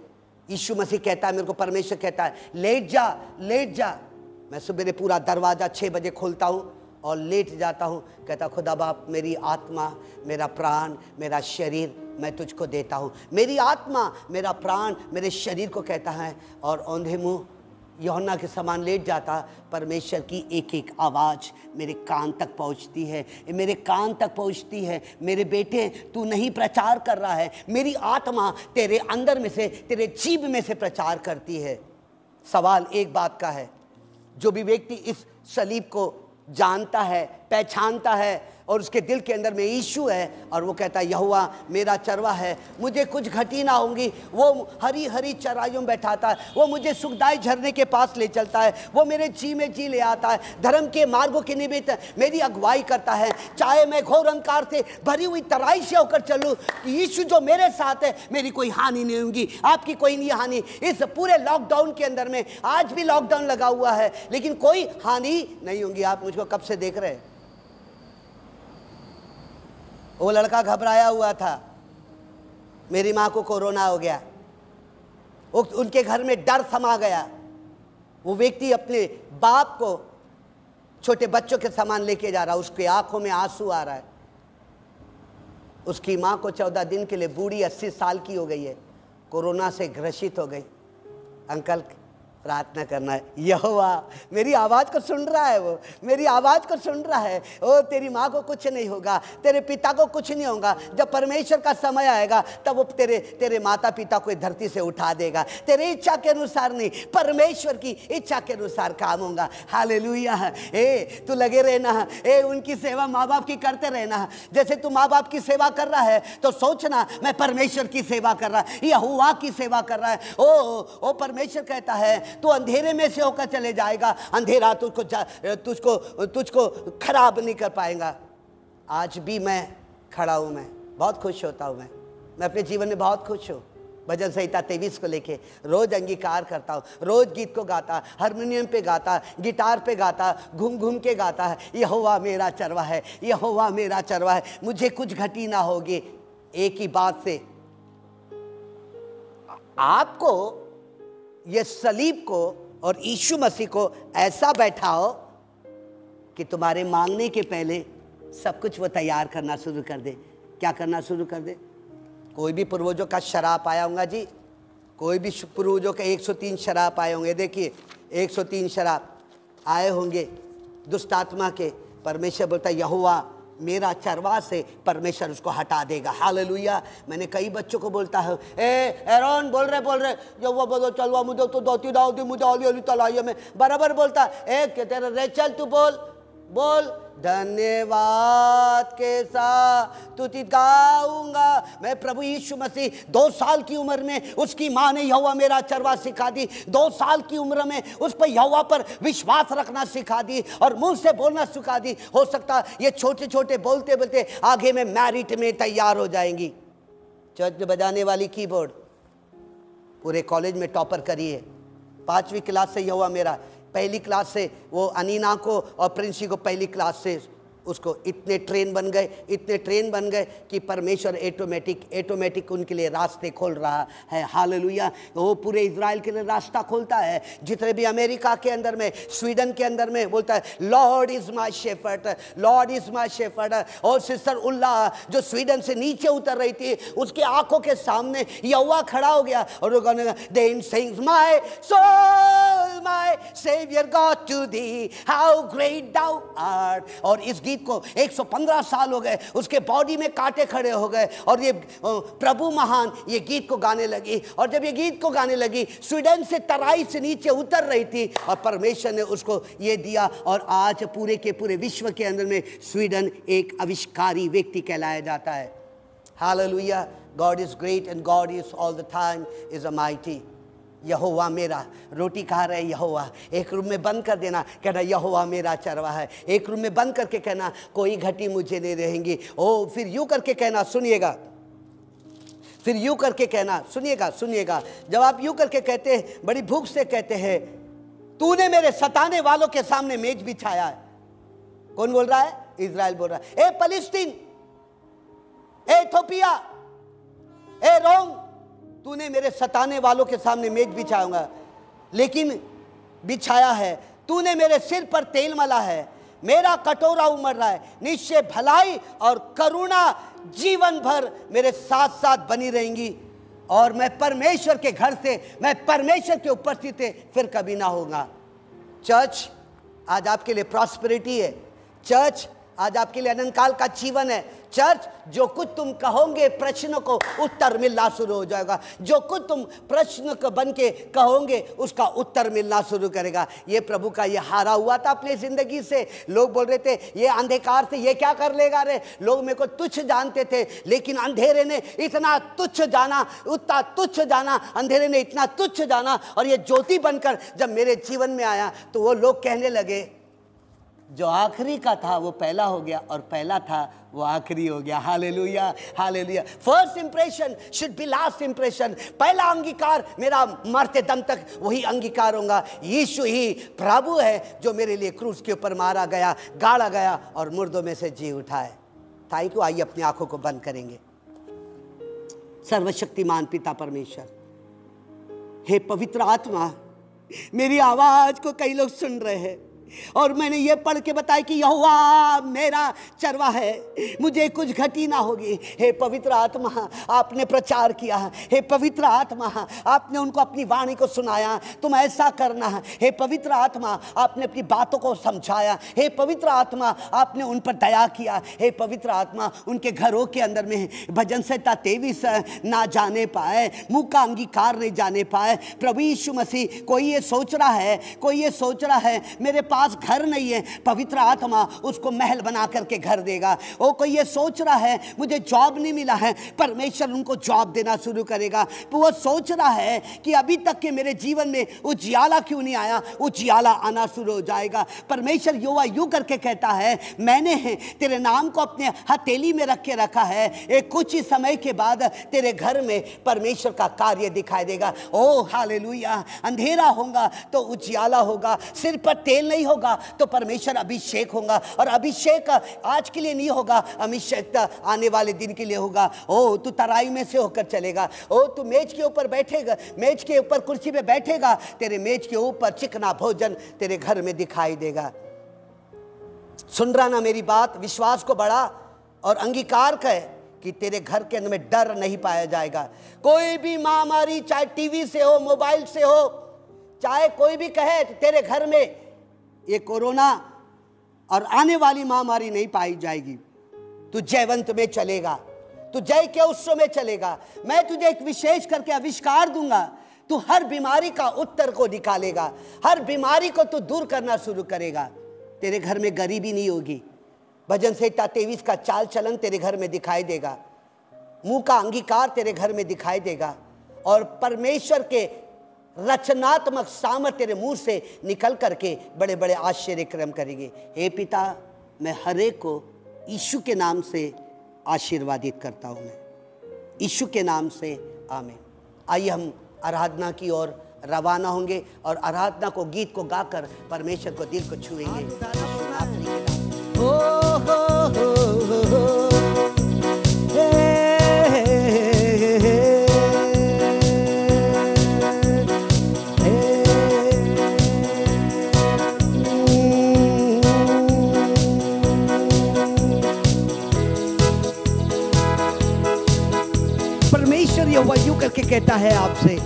यीशु मसीह कहता है, मेरे को परमेश्वर कहता है, लेट जा, लेट जा। मैं सुबह पूरा दरवाजा 6 बजे खोलता हूं और लेट जाता हूं, कहता खुदा बाप, मेरी आत्मा, मेरा प्राण, मेरा शरीर मैं तुझको देता हूं। मेरी आत्मा, मेरा प्राण मेरे शरीर को कहता है, और औंधे मुंह यूहन्ना के समान लेट जाता। परमेश्वर की एक एक आवाज़ मेरे कान तक पहुंचती है, मेरे कान तक पहुंचती है। मेरे बेटे, तू नहीं प्रचार कर रहा है, मेरी आत्मा तेरे अंदर में से, तेरे जीभ में से प्रचार करती है। सवाल एक बात का है, जो भी व्यक्ति इस सलीब को जानता है, पहचानता है, और उसके दिल के अंदर में यीशु है, और वो कहता है यहोवा मेरा चरवा है, मुझे कुछ घटी ना होंगी, वो हरी हरी चराइयों में बैठाता है, वो मुझे सुखदाई झरने के पास ले चलता है, वो मेरे जी में जी ले आता है, धर्म के मार्गों के निमित्त मेरी अगुवाई करता है। चाहे मैं घोर अंधकार से भरी हुई तराई से होकर चलूँ, यीशु जो मेरे साथ है, मेरी कोई हानि नहीं होगी, आपकी कोई नहीं हानि। इस पूरे लॉकडाउन के अंदर में, आज भी लॉकडाउन लगा हुआ है, लेकिन कोई हानि नहीं होगी। आप मुझको कब से देख रहे हैं? वो लड़का घबराया हुआ था, मेरी माँ को कोरोना हो गया, उनके घर में डर समा गया। वो व्यक्ति अपने बाप को छोटे बच्चों के समान लेके जा रहा, उसकी आंखों में आंसू आ रहा है। उसकी माँ को 14 दिन के लिए, बूढ़ी 80 साल की हो गई है, कोरोना से ग्रसित हो गई। अंकल प्रार्थना करना है, यहोवा मेरी आवाज़ को सुन रहा है, वो मेरी आवाज़ को सुन रहा है। ओ तेरी माँ को कुछ नहीं होगा, तेरे पिता को कुछ नहीं होगा। जब परमेश्वर का समय आएगा तब वो तेरे माता पिता को धरती से उठा देगा। तेरी इच्छा के अनुसार नहीं, परमेश्वर की इच्छा के अनुसार काम होगा। हालेलुया। तू लगे रहना, उनकी सेवा माँ बाप की करते रहना। जैसे तू माँ बाप की सेवा कर रहा है तो सोचना मैं परमेश्वर की सेवा कर रहा है, यहोवा की सेवा कर रहा है। ओ परमेश्वर कहता है तू अंधेरे में से होकर चले जाएगा, अंधेरा तुझको खराब नहीं कर पाएगा। आज भी मैं खड़ा हूं, मैं बहुत खुश होता हूं, मैं अपने जीवन में बहुत खुश हूं, भजन संहिता 23 को लेके रोज अंगीकार करता हूँ, रोज गीत को गाता, हारमोनियम पे गाता, गिटार पे गाता, घूम घूम के गाता है, यहोवा मेरा चरवा है, यहोवा मेरा चरवा है, मुझे कुछ घटी ना होगी। एक ही बात से आपको ये सलीब को और यीशु मसीह को ऐसा बैठाओ कि तुम्हारे मांगने के पहले सब कुछ वो तैयार करना शुरू कर दे। क्या करना शुरू कर दे? कोई भी पूर्वजों का शराब आया होगा जी, कोई भी पूर्वजों का 103 शराब आए होंगे। देखिए 103 शराब आए होंगे दुष्ट आत्मा के। परमेश्वर बोलता है यहोवा मेरा चरवा से परमेश्वर उसको हटा देगा। हालेलुया। मैंने कई बच्चों को बोलता है, एरोन बोल रहे जब वो बोलो चलवा मुझे तो दोती दाऊ दी मुझे ओली ओली तलाइयो में बराबर बोलता है। तेरा रेचल तू बोल धन्यवाद के साथ तुझे गाऊंगा मैं। प्रभु यीशु मसीह 2 साल की उम्र में उसकी माँ ने यहोवा मेरा चरवा सिखा दी। 2 साल की उम्र में उस पर यहोवा पर विश्वास रखना सिखा दी और मुंह से बोलना सिखा दी। हो सकता ये छोटे छोटे बोलते बोलते आगे में मैरिट में तैयार हो जाएंगी। चर्च में बजाने वाली कीबोर्ड पूरे कॉलेज में टॉपर करिए। 5वीं क्लास से यहोवा मेरा, पहली क्लास से वो अनीना को और प्रिंसी को पहली क्लास से उसको इतने ट्रेन बन गए कि परमेश्वर ऑटोमेटिक उनके लिए रास्ते खोल रहा है। हालेलुया। वो पूरे इजराइल के लिए रास्ता खोलता है। जितने भी अमेरिका के अंदर में, स्वीडन के अंदर में बोलता है Lord is my shepherd, Lord is my shepherd. और सिस्टर उल्ला जो स्वीडन से नीचे उतर रही थी, उसके आंखों के सामने यहोवा खड़ा हो गया और वो गाने then sings my soul my saviour God to thee how great thou art. और इस गीत को 115 साल हो गए, उसके बॉडी में कांटे खड़े हो गए और ये प्रभु महान ये गीत को गाने लगी। और जब ये गीत को गाने लगी, स्वीडन से तराई से नीचे उतर रही थी और परमेश्वर ने उसको ये दिया। और आज पूरे के पूरे विश्व के अंदर में स्वीडन एक आविष्कारी व्यक्ति कहलाया जाता है। Hallelujah. God is great and God is all the time is a mighty. Jehovah मेरा, रोटी खा रहे यहोवा, एक रूम में बंद कर देना, कहना यहोवा मेरा चरवा है। एक रूम में बंद करके कहना कोई घटी मुझे नहीं रहेंगी। ओ फिर यूं करके कहना, सुनिएगा, फिर यूं करके कहना, सुनिएगा। जब आप यूं करके कहते हैं, बड़ी भूख से कहते हैं, तूने मेरे सताने वालों के सामने मेज बिछाया है। कौन बोल रहा है? इजराइल बोल रहा है। ए फलिस्तीन, ए इथोपिया, ए रोम, तूने मेरे सताने वालों के सामने मेज बिछाऊंगा, लेकिन बिछाया है। तूने मेरे सिर पर तेल मला है, मेरा कटोरा उमड़ रहा है। निश्चय भलाई और करुणा जीवन भर मेरे साथ साथ बनी रहेंगी और मैं परमेश्वर के घर से, मैं परमेश्वर के उपस्थिति से फिर कभी ना होगा। चर्च आज आपके लिए प्रॉस्पेरिटी है। चर्च आज आपके लिए अनंत काल का जीवन है। चर्च जो कुछ तुम कहोगे प्रश्न को उत्तर मिलना शुरू हो जाएगा। जो कुछ तुम प्रश्न को बन के कहोगे उसका उत्तर मिलना शुरू करेगा। ये प्रभु का ये हारा हुआ था अपनी जिंदगी से। लोग बोल रहे थे ये अंधकार से ये क्या कर लेगा रे। लोग मेरे को तुच्छ जानते थे, लेकिन अंधेरे ने इतना तुच्छ जाना, उतना तुच्छ जाना, अंधेरे ने इतना तुच्छ जाना। और ये ज्योति बनकर जब मेरे जीवन में आया तो वो लोग कहने लगे जो आखिरी का था वो पहला हो गया और पहला था वो आखिरी हो गया। Hallelujah, hallelujah. First impression should be last impression. पहला अंगीकार मेरा मरते दम तक वही अंगीकार होगा। यीशु ही प्रभु है जो मेरे लिए क्रूस के ऊपर मारा गया, गाड़ा गया और मुर्दों में से जी उठा है। ताई को आइए अपनी आंखों को बंद करेंगे। सर्वशक्तिमान पिता परमेश्वर, हे पवित्र आत्मा, मेरी आवाज को कई लोग सुन रहे हैं और मैंने ये पढ़ के बताया कि यहोवा मेरा चरवा है, मुझे कुछ घटी ना होगी। हे पवित्र आत्मा, आपने प्रचार किया। हे पवित्र आत्मा, आपने उनको अपनी वाणी को सुनाया, तुम ऐसा करना है। हे पवित्र आत्मा, आपने अपनी बातों को समझाया। हे पवित्र आत्मा, आपने उन पर दया किया। हे पवित्र आत्मा, उनके घरों के अंदर में भजन संहिता 23 ना जाने पाए, मुँह का अंगीकार नहीं जाने पाए। प्रभु यीशु मसीह, कोई ये सोच रहा है मेरे पास पास घर नहीं है, पवित्र आत्मा उसको महल बना करके घर देगा। ओ कोई ये सोच रहा है मुझे जॉब नहीं मिला है, परमेश्वर उनको जॉब देना शुरू करेगा। वो सोच रहा है कि अभी तक के मेरे जीवन में उजियाला क्यों नहीं आया, उजियाला आना शुरू हो जाएगा। परमेश्वर यहोवा यूं करके कहता है, मैंने तेरे नाम को अपने हथेली में रख के रखा है, एक कुछ ही समय के बाद तेरे घर में परमेश्वर का कार्य दिखाई देगा। ओ हालेलुया। अंधेरा होगा तो उजियाला होगा, सिर पर तेल नहीं होगा तो परमेश्वर अभिषेक होगा, और अभिषेक आज के लिए नहीं होगा, अभिषेक आने वाले दिन के लिए होगा। ओ तू तराई में से होकर चलेगा, ओ तू मेज के ऊपर बैठेगा, मेज के ऊपर कुर्सी पे बैठेगा, तेरे मेज के ऊपर चिकना भोजन तेरे घर में दिखाई देगा। सुन रहा ना मेरी बात? विश्वास को बढ़ा और अंगीकार कर कि तेरे घर के अंदर में डर नहीं पाया जाएगा। कोई भी महामारी, चाहे टीवी से हो, मोबाइल से हो, चाहे कोई भी कहे, तेरे घर में ये कोरोना और आने वाली महामारी नहीं पाई जाएगी। तू जयवंत में चलेगा, तू जय के उत्सव में चलेगा। मैं तुझे एक विशेष करके आविष्कार दूंगा, तू हर बीमारी का उत्तर को निकालेगा, हर बीमारी को तू दूर करना शुरू करेगा। तेरे घर में गरीबी नहीं होगी। भजन संहिता 23 का चाल चलन तेरे घर में दिखाई देगा, मुंह का अंगीकार तेरे घर में दिखाई देगा, और परमेश्वर के रचनात्मक सामर्थ तेरे मुंह से निकल करके बड़े बड़े आश्चर्य क्रम करेंगे। हे पिता, मैं हर एक को यीशु के नाम से आशीर्वादित करता हूँ, मैं यीशु के नाम से आमीन। आइए हम आराधना की ओर रवाना होंगे और आराधना को, गीत को गाकर परमेश्वर को दिल को छुएंगे। परमेश्वर यहोवा यूं करके कहता है आपसे,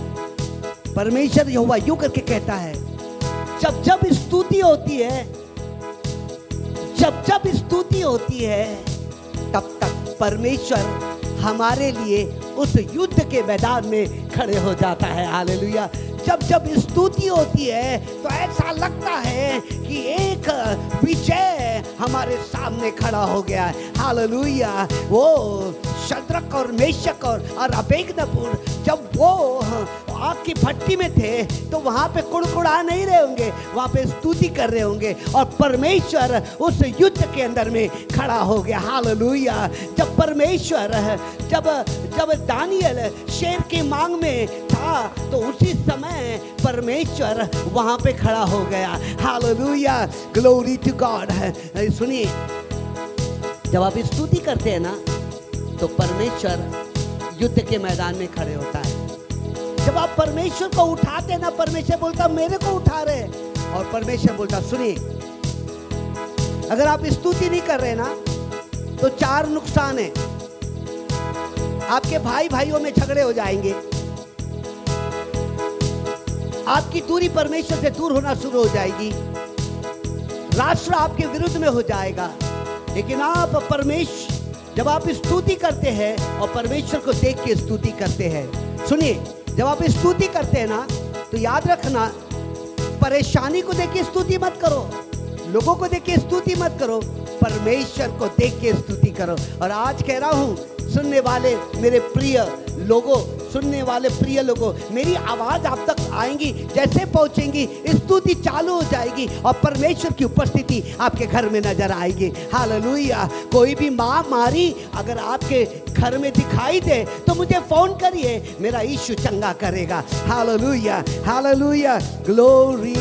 परमेश्वर यहोवा यूं करके कहता है, जब जब स्तुति होती है, जब जब स्तुति होती है, तब तक परमेश्वर हमारे लिए उस युद्ध के मैदान में खड़े हो जाता है। हालेलुया। जब जब स्तुति होती है तो ऐसा लगता है कि एक विजय हमारे सामने खड़ा हो गया है। हालेलुया। वो शद्रक और मेशक और अबेदनगो जब वो आग की भट्टी में थे तो वहाँ पे कुड़कुड़ा नहीं रहे होंगे, वहाँ पे स्तुति कर रहे होंगे, और परमेश्वर उस युद्ध के अंदर में खड़ा हो गया। हालेलुया। जब परमेश्वर जब दानियल शेर की मांग में था तो उसी समय परमेश्वर वहाँ पे खड़ा हो गया। हालेलुया। Glory to God. सुनिए, जब आप स्तुति करते हैं ना तो परमेश्वर युद्ध के मैदान में खड़े होता है। जब आप परमेश्वर को उठाते ना, परमेश्वर बोलता मेरे को उठा रहे, और परमेश्वर बोलता सुनिए, अगर आप स्तुति नहीं कर रहे ना तो 4 नुकसान है। आपके भाई भाइयों में झगड़े हो जाएंगे, आपकी दूरी परमेश्वर से दूर होना शुरू हो जाएगी, राष्ट्र आपके विरुद्ध में हो जाएगा। लेकिन आप जब आप स्तुति करते हैं और परमेश्वर को देख के स्तुति करते हैं, सुनिए, जब आप स्तुति करते हैं ना तो याद रखना, परेशानी को देख के स्तुति मत करो, लोगों को देख के स्तुति मत करो, परमेश्वर को देख के स्तुति करो। और आज कह रहा हूं, सुनने वाले मेरे प्रिय लोगों, सुनने वाले प्रिय लोगों, मेरी आवाज आप तक आएंगी, जैसे पहुंचेंगी स्तुति चालू हो जाएगी और परमेश्वर की उपस्थिति आपके घर में नजर आएगी। हालेलुया। कोई भी महामारी अगर आपके घर में दिखाई दे तो मुझे फोन करिए, मेरा यीशु चंगा करेगा। हालेलुया। हालेलुया। ग्लोरी।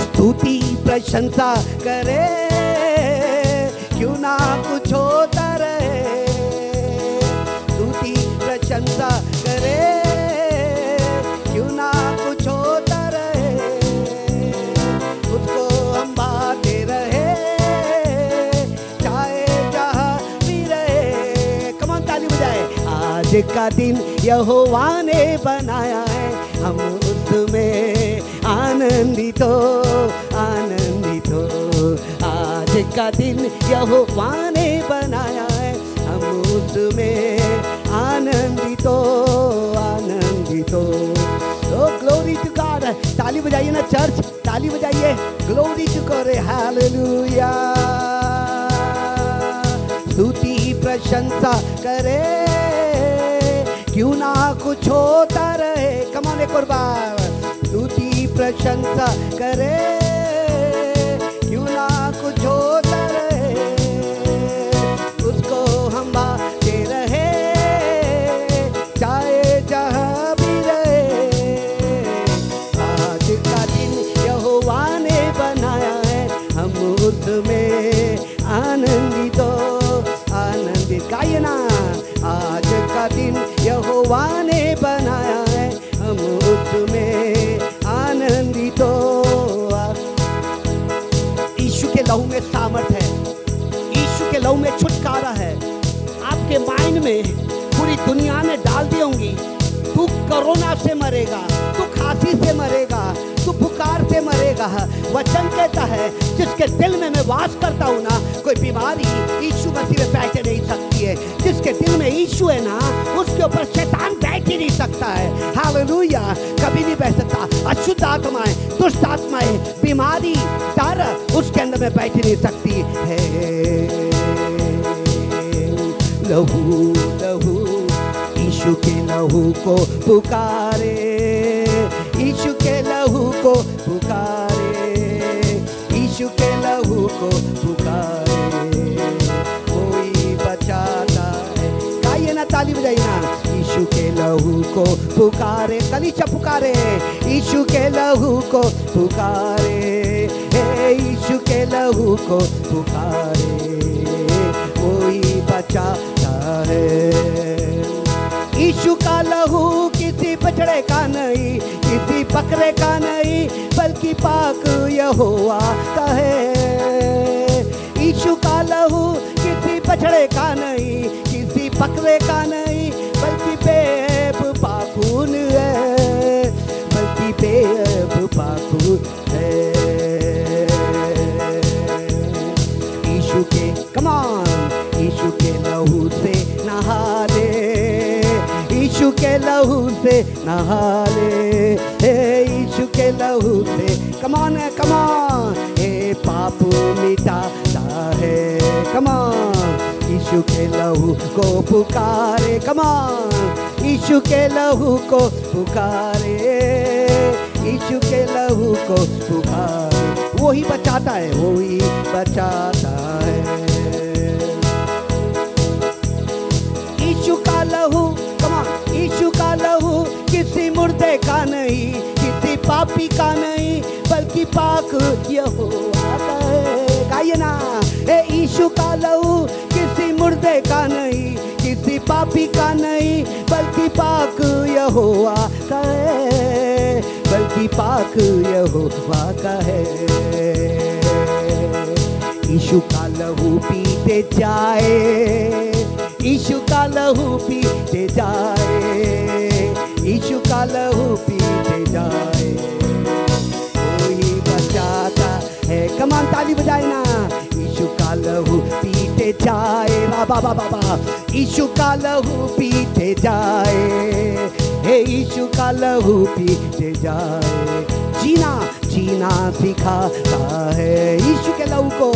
स्तुति प्रशंसा करे, क्यों ना कुछ होता रहे, स्तुति प्रशंसा करे, क्यों ना कुछ होता रहे, उसको हम बाते रहे, चाहे जहाँ भी रहे। कमान ताली बजाए। आज का दिन यहोवा ने बनाया है, हम उसमें आनंदित हो, आनंदित हो। आज का दिन यहोवा ने बनाया है, हम उसमें आनंदित हो, आनंदित हो। बजाइए ना चर्च, ताली बजाइए, ग्लोरी टू गॉड, हालेलुया। स्तुति प्रशंसा करे, क्यों ना कुछ होता रहे। कम ऑन एक और बार, स्तुति प्रशंसा करे, क्यों ना कुछ होता रहे, उसको हम बाते रहे, चाहे जहाँ भी रहे। आज का दिन यहोवा ने बनाया है, हम उसमें आनंदित हो, आनंदित गाइए ना। आज का दिन यहोवा ने बनाया है, हम उसमें आनंदित हो। यीशु के लहू में सामर्थ है, यीशु के लहू में छुटकारा है। आपके माइंड में पूरी दुनिया ने डाल दी होंगी, तू कोरोना से मरेगा, तू खांसी से मरेगा, तू बुखार से मरेगा। वचन कहता है जिसके दिल में मैं वास करता हूँ ना, कोई बीमारी यीशु मसीह में बैठ नहीं सकती है। जिसके दिल में यीशु है ना, उसके ऊपर शैतान बैठ ही नहीं सकता है। हालेलुया, कभी नहीं बैठ सकता। अशुद्ध आत्माएं, दुष्ट आत्माएं, बीमारी, डर उसके अंदर में बैठ नहीं सकती है। लहू लहू यीशु के लहू को पुकारे, यीशु के लहू को पुकारे, यीशु के लहू को पुकारे, कोई बचाता है। गाइए ना, ताली बजाइए ना। यीशु के लहू को पुकारे, कलीसिया पुकारे, यीशु के लहू को पुकारे, यीशु के लहू को पुकारे, कोई बचाता है। यीशु का लहू किसी बछड़े का नहीं, किसी बकरे का नहीं, बल्कि पाक यहोवा का है। यीशु का लहू किसी बछड़े का नहीं, किसी बकरे का नहीं, बल्कि बेब पाखून है, बल्कि बेब पाखून है। यीशु के कमान, यीशु के लहू से नहा ले, यीशु के लहू से नहा ले, यीशु के लहू से कमान है, कमान हे पाप मिटाता है। कमान यीशु के लहू को पुकारे, कमान यीशु के लहू को पुकारे, यीशु के लहू को पुकारे, वही बचाता है, वही बचाता है। यीशु का लहू, कमान यीशु का लहू किसी मुर्दे का नहीं, किसी पापी का नहीं, बल्कि पाक यहोवा का है। गाइए ना, यीशु का लहू किसी मुर्दे का नहीं, किसी पापी का नहीं, बल्कि पाक यहोवा का है, बल्कि पाक यहोवा का है। यीशु का लहू पीते जाए, यीशु का लहू पीते जाए, यीशु का लहू पीते जाए, कोई बचाता है। कमान ताली बजाए ना। यीशु का लहू पीते जाए, बाबा बाबा बाबा, यीशु का लहू पीते जाए, हे यीशु का लहू पीते जाए, जीना जीना सिखाता है। यीशु के लहू को,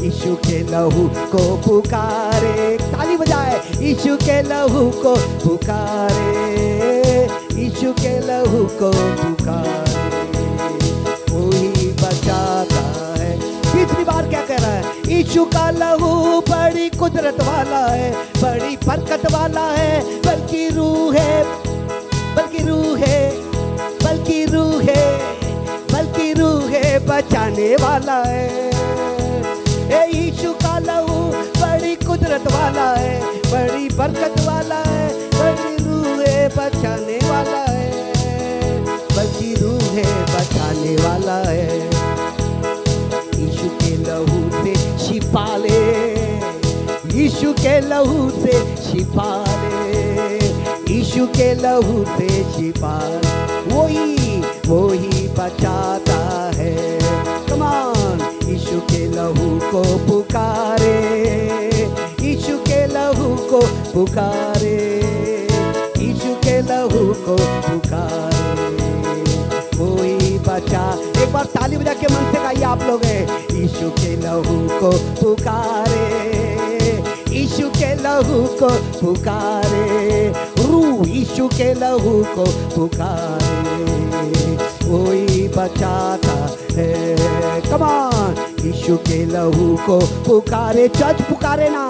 यीशु के लहू को पुकारे, ताली बजाए, यीशु के लहू को पुकारे, यीशु के लहू को पुकारे, कोई बचाता है। तीसरी बार क्या कह रहा है? यीशु का लहू बड़ी कुदरत वाला है, बड़ी बरकत वाला है, बल्कि रूह है, बल्कि रूह है, बल्कि रूह है, बल्कि रूह है, बचाने वाला है। यीशु का लहू बड़ी कुदरत वाला है, बड़ी बरकत वाला है, बड़ी रूह है, बचाने वाला है, बल्कि रूह है, बचाने वाला है। यीशु के लहू से शिफा ले, यीशु के लहू से शिफा ले, यीशु के लहू से शिफा, वही बचाता है। कमान यीशु के लहू को पुकारे, यीशु के लहू को पुकारे, यीशु के लहू को पुकारे, कोई बचा एक बार ताली बजा के मन से गाइए आप लोग। यीशु के लहू को पुकारे, यीशु के लहू को पुकारे, रूह यीशु के लहू को पुकारे, कोई बचाता है। कम ऑन, यीशु के लहू को पुकारे, चर्च पुकारे ना,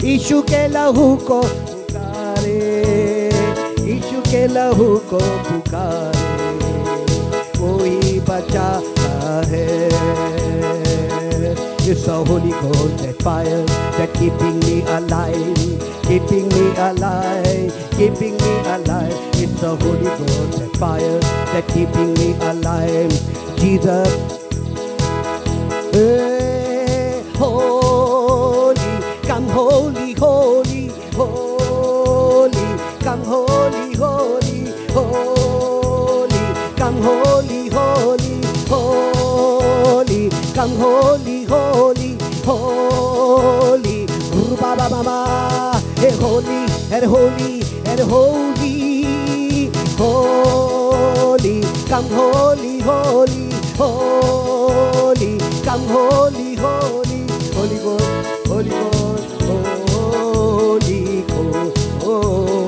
यीशु के लहू को पुकारे, यीशु के लहू को पुकारे, कोई बचाता है। It's the Holy Ghost, that fire that keeping me alive, keeping me alive, keeping me alive. It's the Holy Ghost, that fire that keeping me alive. Jesus, hey, holy, come holy, holy, holy, come holy, holy, holy, come holy, holy, holy, come holy, holy, holy, Baba Mama, hey holy, and holy, and holy, holy, come holy, holy, holy, come holy, holy, Holy Ghost, Holy Ghost, Holy Ghost, oh,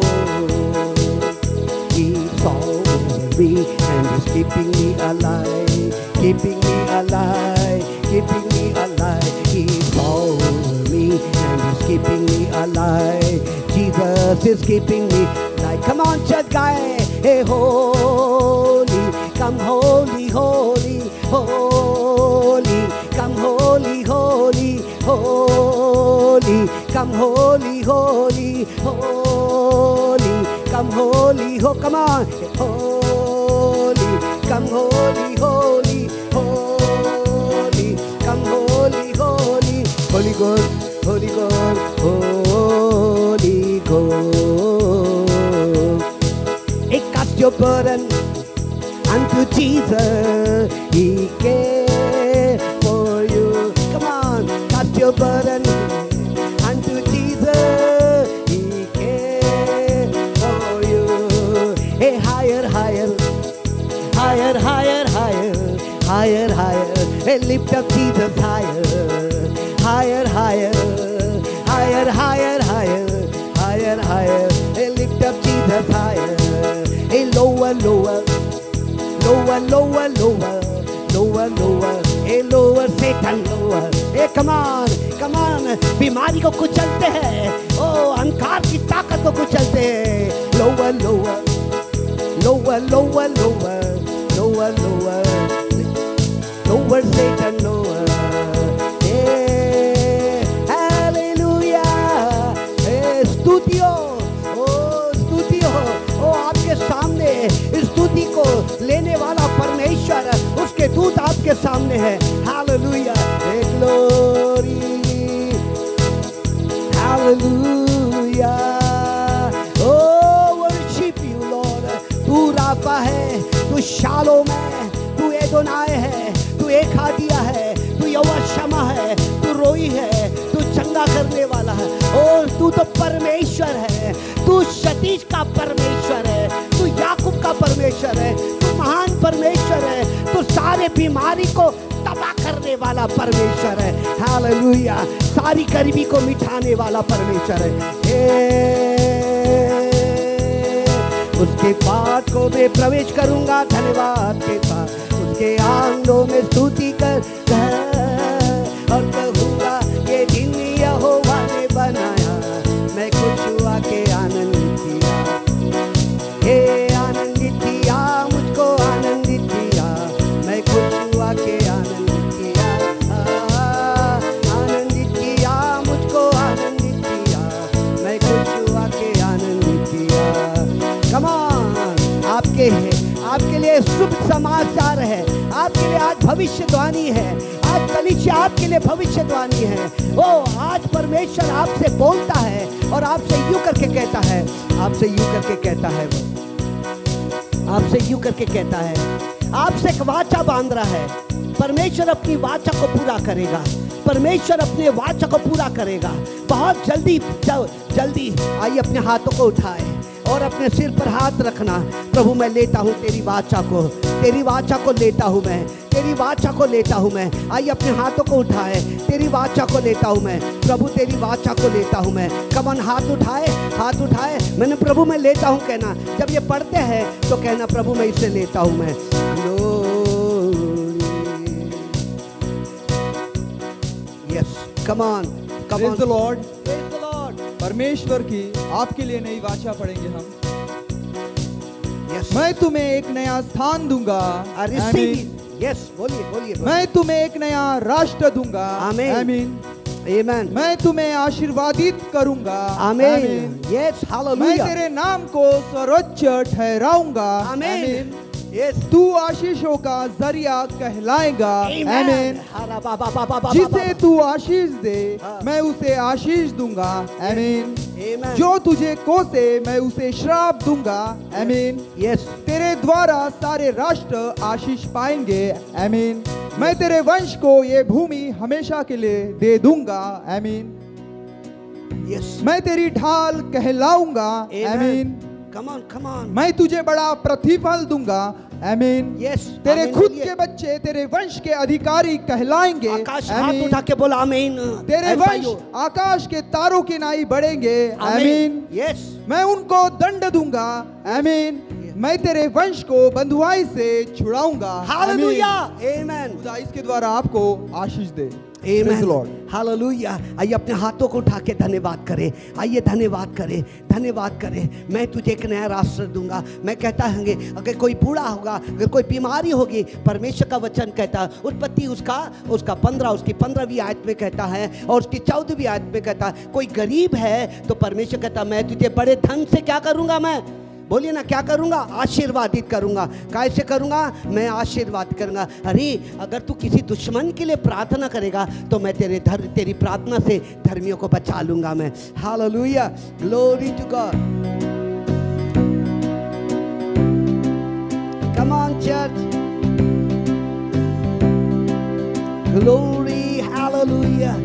He's all over me and He's keeping me alive, keeping me alive, keeping me alive. He's all over me and He's keeping me alive. Jesus is keeping me alive. Come on, church guy, hey holy, come holy, holy, holy, come holy, holy, holy, come holy, holy, holy, come holy, ho, come on, holy, come holy, holy, holy, come holy, holy, Holy Ghost, Holy Ghost, Holy Ghost. Hey, cast your burden unto Jesus, He cares for you. Come on, cast your burden unto Jesus, He cares for you. Hey, higher, higher, higher, higher, higher, higher, higher. Hey, lift up Jesus higher, higher, higher, higher, higher, higher, higher, higher. Hey, lift up Jesus higher. Hey, lower, lower, lower, lower, lower, lower, lower. Hey, lower, Satan, lower. Hey, come on, come on. बीमारी को कुचलते हैं, ओ अंधकार की ताकत को कुचलते हैं. Lower, lower, lower, lower, lower, lower, lower, lower, Satan, lower. Hey, hallelujah. Hey, स्तुतियो, ओ स्तुतियो, ओ आपके सामने स्तुति को लेने वाला परमेश्वर, उसके दूत आपके सामने है. Hallelujah. Hey, glory. Hallelujah. Oh, worship you, Lord. तू राफा है, तू शालोम है, तू एदोनाय है, तू एखादिया है, तू यहोवा शमा है, तू रोई है, तू चंगा करने वाला है. और तू तो परमेश्वर है, तू सतीश का परमेश्वर है, तू याकूब का परमेश्वर है, तू महान परमेश्वर है, तू सारे बीमारी को तबाह करने वाला परमेश्वर है. हालेलुया. सारी गरीबी को मिटाने वाला परमेश्वर है. उसके पाठ को मैं प्रवेश करूंगा धन्यवाद के साथ, उसके आंगनों में स्तुति कर और कहूंगा ये दिन यहोवा ने बनाया, मैं खुश हुआ के आनंदित किया. हे आनंदित किया, मुझको आनंदित किया, मैं खुश हुआ के आनंदित किया. आनंदित किया, मुझको आनंदित किया, मैं खुश हुआ के आनंदित किया. कम ऑन, आपके लिए शुभ समाचार है, आपके लिए आज भविष्यवाणी है, आज कलीसिया आपके लिए भविष्यवाणी है. ओ आज परमेश्वर आपसे बोलता है और आपसे यूं करके कहता है, आपसे यूं करके कहता है, आपसे यूं करके कहता है, आपसे एक वाचा बांध रहा है. परमेश्वर अपनी वाचा को पूरा करेगा, परमेश्वर अपने वाचा को पूरा करेगा बहुत जल्दी. जल्दी आइए अपने हाथों को उठाए और अपने सिर पर हाथ रखना। प्रभु मैं लेता हूँ तेरी वाचा को, तेरी वाचा को लेता हूँ मैं, तेरी वाचा को लेता हूँ मैं। आइए अपने हाथों को उठाए, तेरी वाचा को लेता हूँ मैं प्रभु, तेरी वाचा को लेता हूँ मैं। कमन हाथ उठाए, हाथ उठाए, मैंने प्रभु मैं लेता हूँ कहना। जब ये पढ़ते हैं तो कहना प्रभु मैं इसे लेता हूँ मैं। Yes, come on, come on. Praise the Lord. Praise the Lord. परमेश्वर की आपके लिए नई वाचा पढ़ेंगे हम। Yes. मैं तुम्हें एक नया स्थान दूंगा। Receive आमीन। it. Yes, बोलिए बोलिए। मैं तुम्हें एक नया राष्ट्र दूंगा। आमीन। आमीन। Amen. मैं तुम्हें आशीर्वादित करूंगा। आमीन। Yes, मैं hallelujah. तेरे नाम को सर्वोच्च ठहराऊंगा। आमीन। Yes. तू आशीषों का जरिया कहलाएगा। Amen. आमीन। हरा बा बा बा बा बा जिसे बा। तू आशीष दे हाँ। मैं उसे आशीष दूंगा। आमीन। Amen. जो तुझे कोसे मैं उसे श्राप दूंगा। आमीन। Yes. तेरे द्वारा सारे राष्ट्र आशीष पाएंगे। आमीन। मैं तेरे वंश को ये भूमि हमेशा के लिए दे दूंगा। आमीन। Yes. मैं तेरी ढाल कहलाऊंगा। आमीन। Come on, come on. मैं तुझे बड़ा प्रतिफल दूंगा। आमीन। Yes. तेरे आमीन खुद बोलिए। के बच्चे तेरे वंश के अधिकारी कहलाएंगे। आकाश हाथ आमीन। उठा के बोला आमीन। तेरे ऐसा वंश ही हो। आकाश के तारों की नाई बढ़ेंगे। आमीन। Yes. मैं उनको दंड दूंगा। आमीन। मैं तेरे वंश को बंधुआई से छुड़ाऊंगा। Hallelujah. Amen. खुदा इसके द्वारा आपको आशीष दे। Praise Amen. the Lord. Hallelujah. आइए अपने हाथों को उठा के धन्यवाद करें। आइए धन्यवाद करें, धन्यवाद करें। मैं तुझे एक नया राष्ट्र दूंगा। मैं कहता हूँ अगर कोई बूढ़ा होगा, अगर कोई बीमारी होगी, परमेश्वर का वचन कहता है, उत्पत्ति उसका 15 उसकी 15वीं आयत में कहता है और उसकी 14वीं आयत में कहता है कोई गरीब है तो परमेश्वर कहता मैं तुझे बड़े धन से क्या करूँगा। मैं बोलिए ना क्या करूंगा, आशीर्वादित करूंगा। कैसे करूंगा, मैं आशीर्वाद करूंगा। अरे अगर तू किसी दुश्मन के लिए प्रार्थना करेगा तो मैं तेरी प्रार्थना से धर्मियों को बचा लूंगा मैं। Hallelujah, glory to God. Come on church, glory, hallelujah.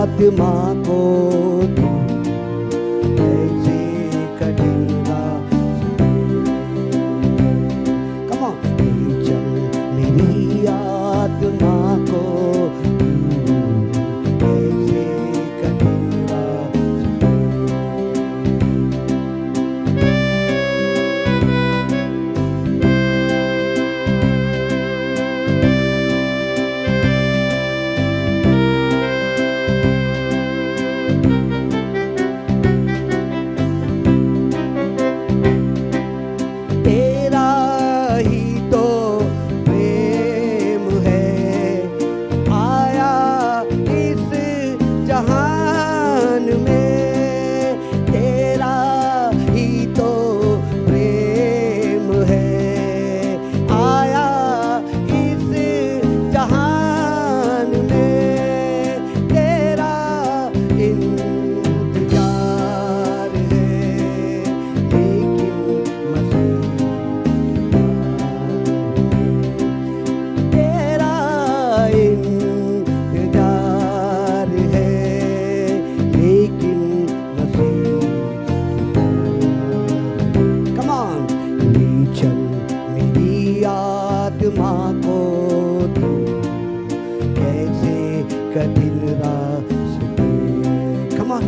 आत्मा को तू कैसे कठिन कम ऑन, चल मेरी आत्मा को तू कैसे कठिन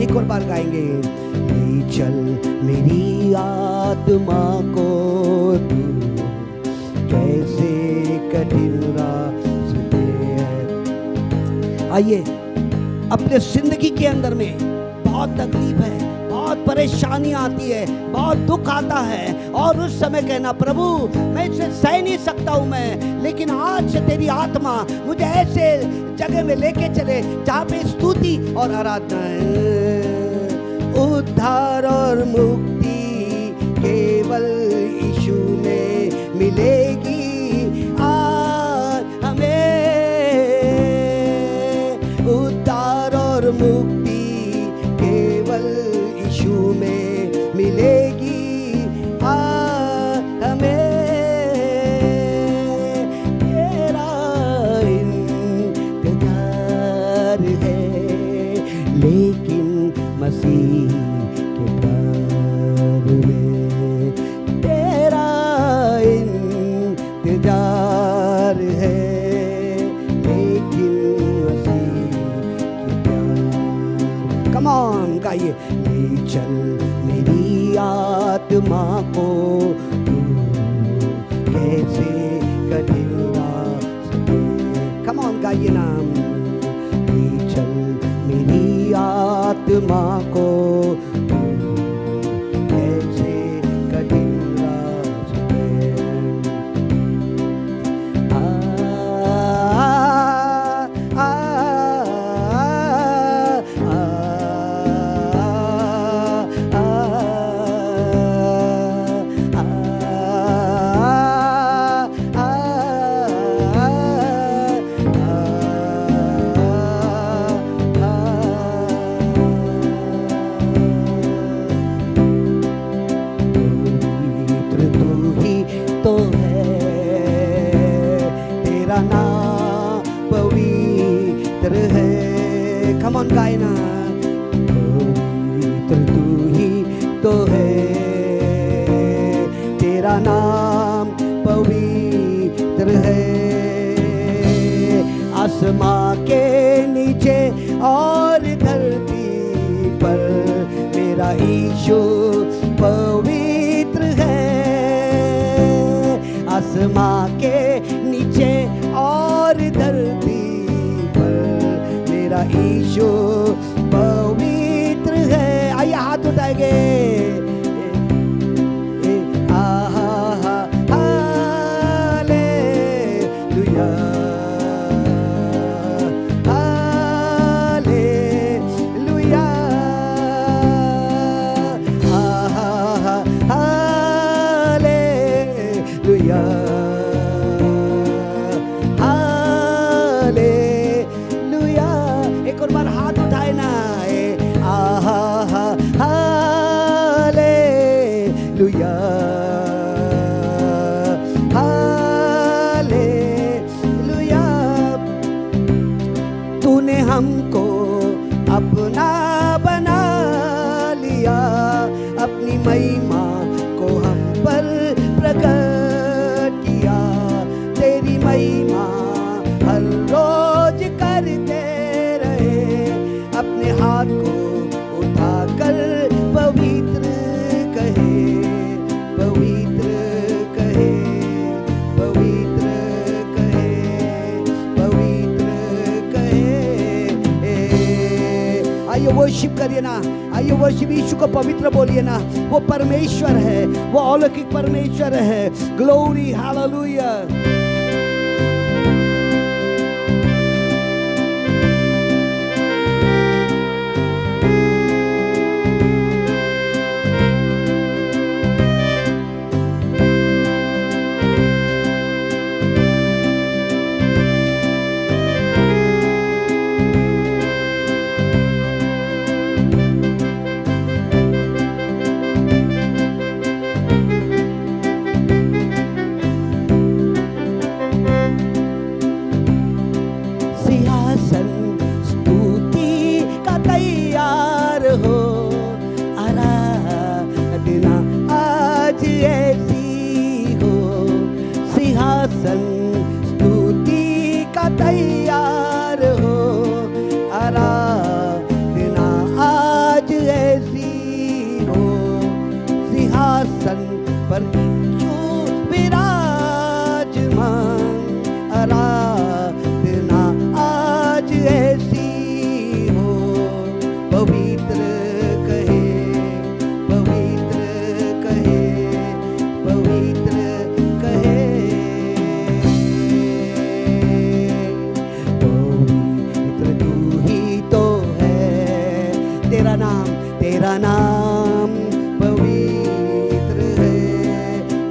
एक और बार गाएंगे। ले चल मेरी आत्मा को तू कैसे कठिन रास्ते। आइए, अपने जिंदगी के अंदर में बहुत तकलीफ है, बहुत बहुत परेशानी आती है, बहुत दुख आता है, और उस समय कहना प्रभु मैं इसे सह नहीं सकता हूँ मैं, लेकिन आज से तेरी आत्मा मुझे ऐसे जगह में लेके चले जहाँ पे स्तुति और आराधना है। उद्धार और मुक्ति केवल यीशु में मिलेगी आज हमें। उद्धार और मुक्ति केवल यीशु में मिलेगी आज हमें। तेरा इंतजार है लेकिन मसीह के प्यार में। तेरा इंतजार है लेकिन मसीह के प्यार। कम ऑन गाइए। ले चल मेरी आत्मा को तू कैसे कठिन रास्ते। कम ऑन गाइए नाम। ले चल मेरी आत्मा को तू कैसे कठिन रास्ते। गायना पवित्र तू ही तो है, तेरा नाम पवित्र है। आसमां के नीचे और धरती पर मेरा यीशु पवित्र है। आसमां के नीचे और धरती मेरा यीशु पवित्र है। आइए हाथ उठाएंगे। हालेलुया हालेलुया हालेलुया एक और बार हाथ उठाए ना। Hallelujah hallelujah. तूने हमको अपना बना लिया, अपनी महिमा को हम पर प्रकट किया। तेरी महिमा हर रोज करते रहे, अपने हाथ को उठाकर पवित्र कहे, पवित्र कहे, पवित्र कहे, पवित्र कहे। आइए वर्शिप करिए ना, आइए वर्शिप। यीशु को पवित्र बोलिए ना। वो परमेश्वर है, वो अलौकिक परमेश्वर है। Glory hallelujah.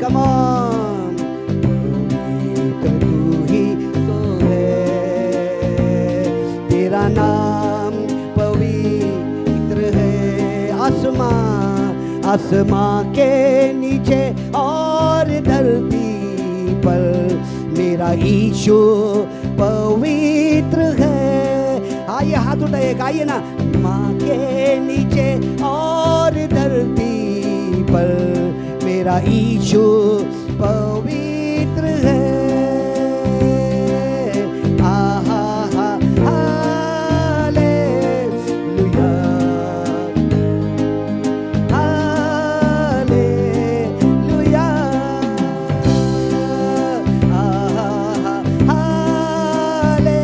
कम ऑन, पवित्र तू ही तो है, तेरा नाम पवित्र है। आसमां के नीचे और धरती पर मेरा यीशु पवित्र है। आइए हाथ उठाइए, गाइए ना। माँ के नीचे और धरती पर मेरा यीशु पवित्र है। आहा हा हालेलुया, हालेलुया, आहा हा हालेलुया,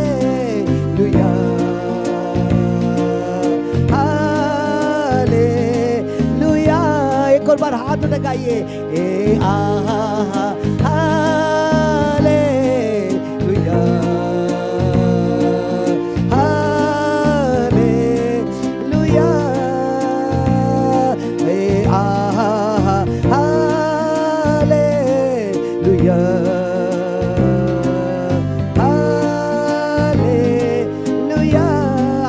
हालेलुया। एक और बार हाथ लगाइए। ए आहा हालेलुया, हालेलुया, ए आहा हालेलुया, हालेलुया।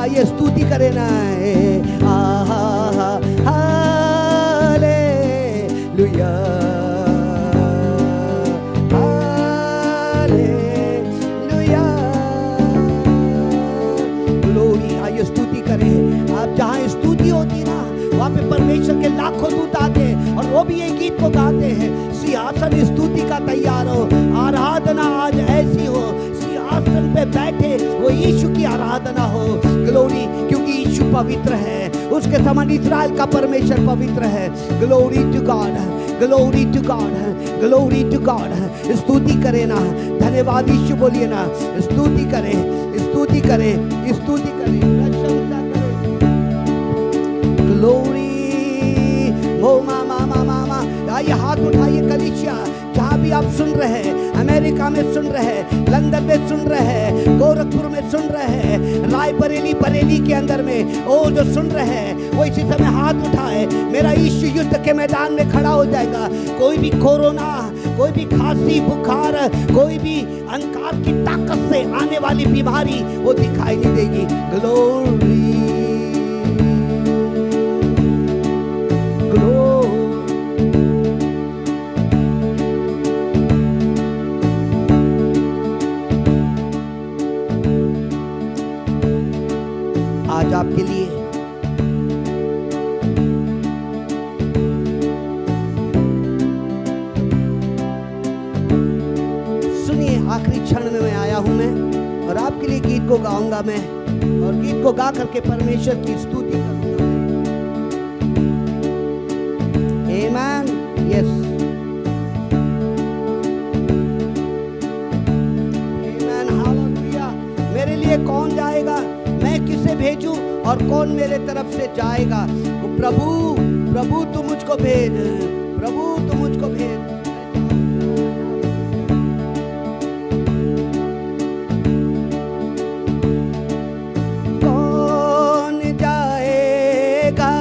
आइए स्तुति करें ना। आहा हालेलुया, हालेलुया, ग्लोरी। आइए स्तुति करें। आप जहाँ स्तुति होती ना, वहाँ पे परमेश्वर के लाखों दूत आते हैं और वो भी ये गीत को गाते हैं। सिंहासन स्तुति का तैयार हो, आराधना आज ऐसी हो, सिंहासन पे बैठे वो यीशु की आराधना हो। ग्लोरी, क्योंकि यीशु पवित्र है, उसके समान इस्राएल का परमेश्वर पवित्र है। Glory to God, glory to God, glory to God. स्तुति करें ना, धन्यवाद यीशु बोलिए ना। स्तुति करें, स्तुति करें, स्तुति करें, प्रशंसा करें। ग्लोरी ओ मामा मामा। आइए हाथ उठाइए कलीसिया, जहाँ भी आप सुन रहे हैं, अमेरिका में सुन रहे हैं, लंदन में सुन रहे हैं, गोरखपुर में सुन रहे हैं, रायबरेली बरेली के अंदर में ओ जो सुन रहे हैं, वो इसी समय हाथ उठाए। मेरा यीशु युद्ध के मैदान में खड़ा हो जाएगा। कोई भी कोरोना, कोई भी खांसी बुखार, कोई भी अंधकार की ताकत से आने वाली बीमारी वो दिखाई नहीं देगी। ग्लोरी, आज आपके लिए सुनिए, आखिरी क्षण में मैं आया हूं मैं, और आपके लिए गीत को गाऊंगा मैं, और गीत को गा करके परमेश्वर की स्तुति करूंगा मैं। आमेन, यस, आमेन, हालेलुया। मेरे लिए कौन जाएगा, मैं किसे भेजूं और कौन मेरे तरफ से जाएगा। प्रभु प्रभु तू मुझको भेज, प्रभु तू मुझको भेज। कौन जाएगा,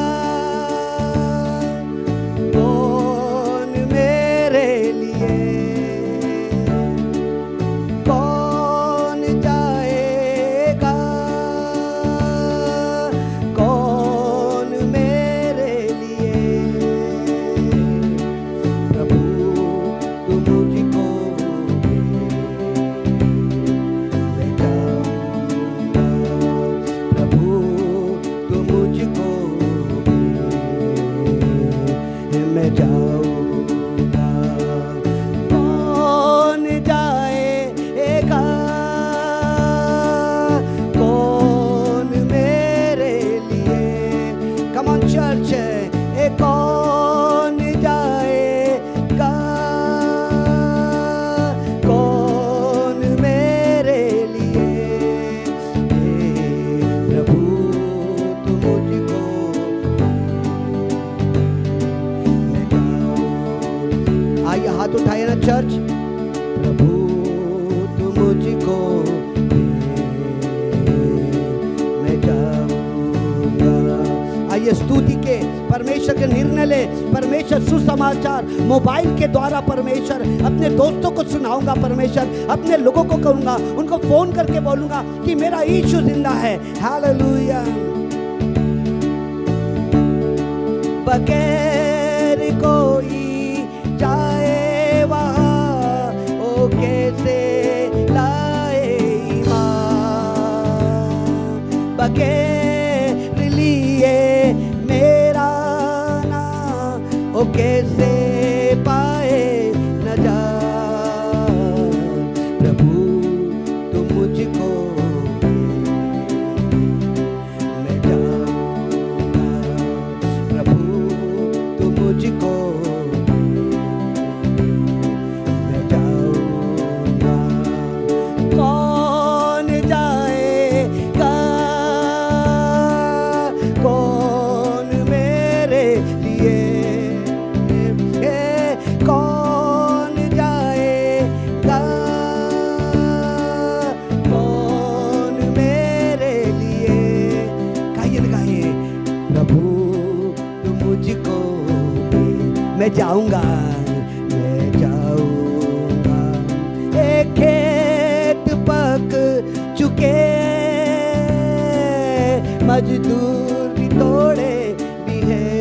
कौन मेरे लिए, कौन जाएगा, कौन मेरे लिए। प्रभु तू मुझको ले जाऊंगा, प्रभु तू मुझको मैं जाऊंगा। कौन जाएगा, कौन मेरे लिए। कम ऑन चर्च, कौन जाएगा, कौन मेरे लिए। प्रभु तू मुझको ले जाओ। आइए हाथ उठाइए ना चर्च। प्रभु तू मुझको मैं जाऊंगा। आइए स्तुति के परमेश्वर के निर्णय ले। परमेश्वर सुसमाचार मोबाइल के द्वारा परमेश्वर अपने दोस्तों को सुनाऊंगा, परमेश्वर अपने लोगों को कहूंगा, उनको फोन करके बोलूंगा कि मेरा यीशु जिंदा है। हालेलुया। बगैर कोई जाए वहाँ, ओ कैसे लाए ईमान, बगैर लिए मेरा नाम, ओ कैसे पाए नजात। प्रभु तुम मुझको मैं जाऊंगा, प्रभु तुम मुझको मैं जाऊंगा। कौन जाएगा, कौन मेरे लिए, कौन जाएगा, कौन मेरे लिए। गाइए ना गाइए, प्रभु तुम मुझको मैं जाऊंगा, मैं जाऊंगा। एक खेत पक चुके, मजदूर भी थोड़े भी हैं,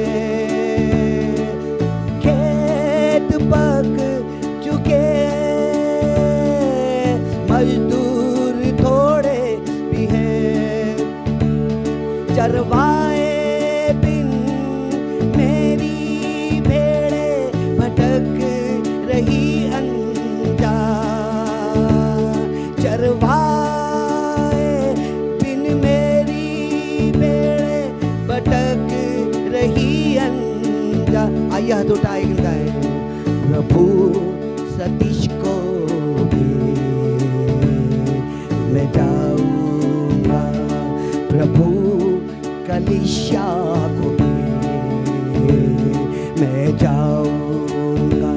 खेत पक चुके, मजदूर थोड़े भी हैं। चरवाए बिन मेरी भेड़ें भटक रही अनजान, चरवाए बिन मेरी भेड़ें भटक रही अनजान। आइए हाथ उठाए गाए, प्रभु सतीश को भी मैं जाऊंगा, प्रभु कलीसिया को भी मैं जाऊंगा,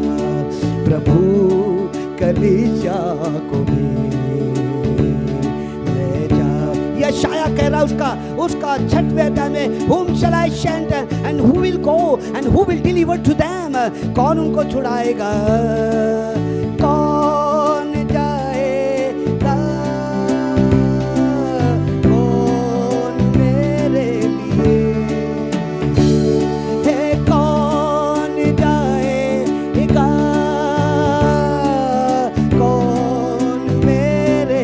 प्रभु कलीसिया को भी मैं जाऊं। यशाया कह रहा उसका 6वें अध्याय में, whom shall I send and who will go and who will deliver to them, कौन उनको छुड़ाएगा, कौन जाएगा, कौन मेरे लिए, हे कौन जाएगा, कौन मेरे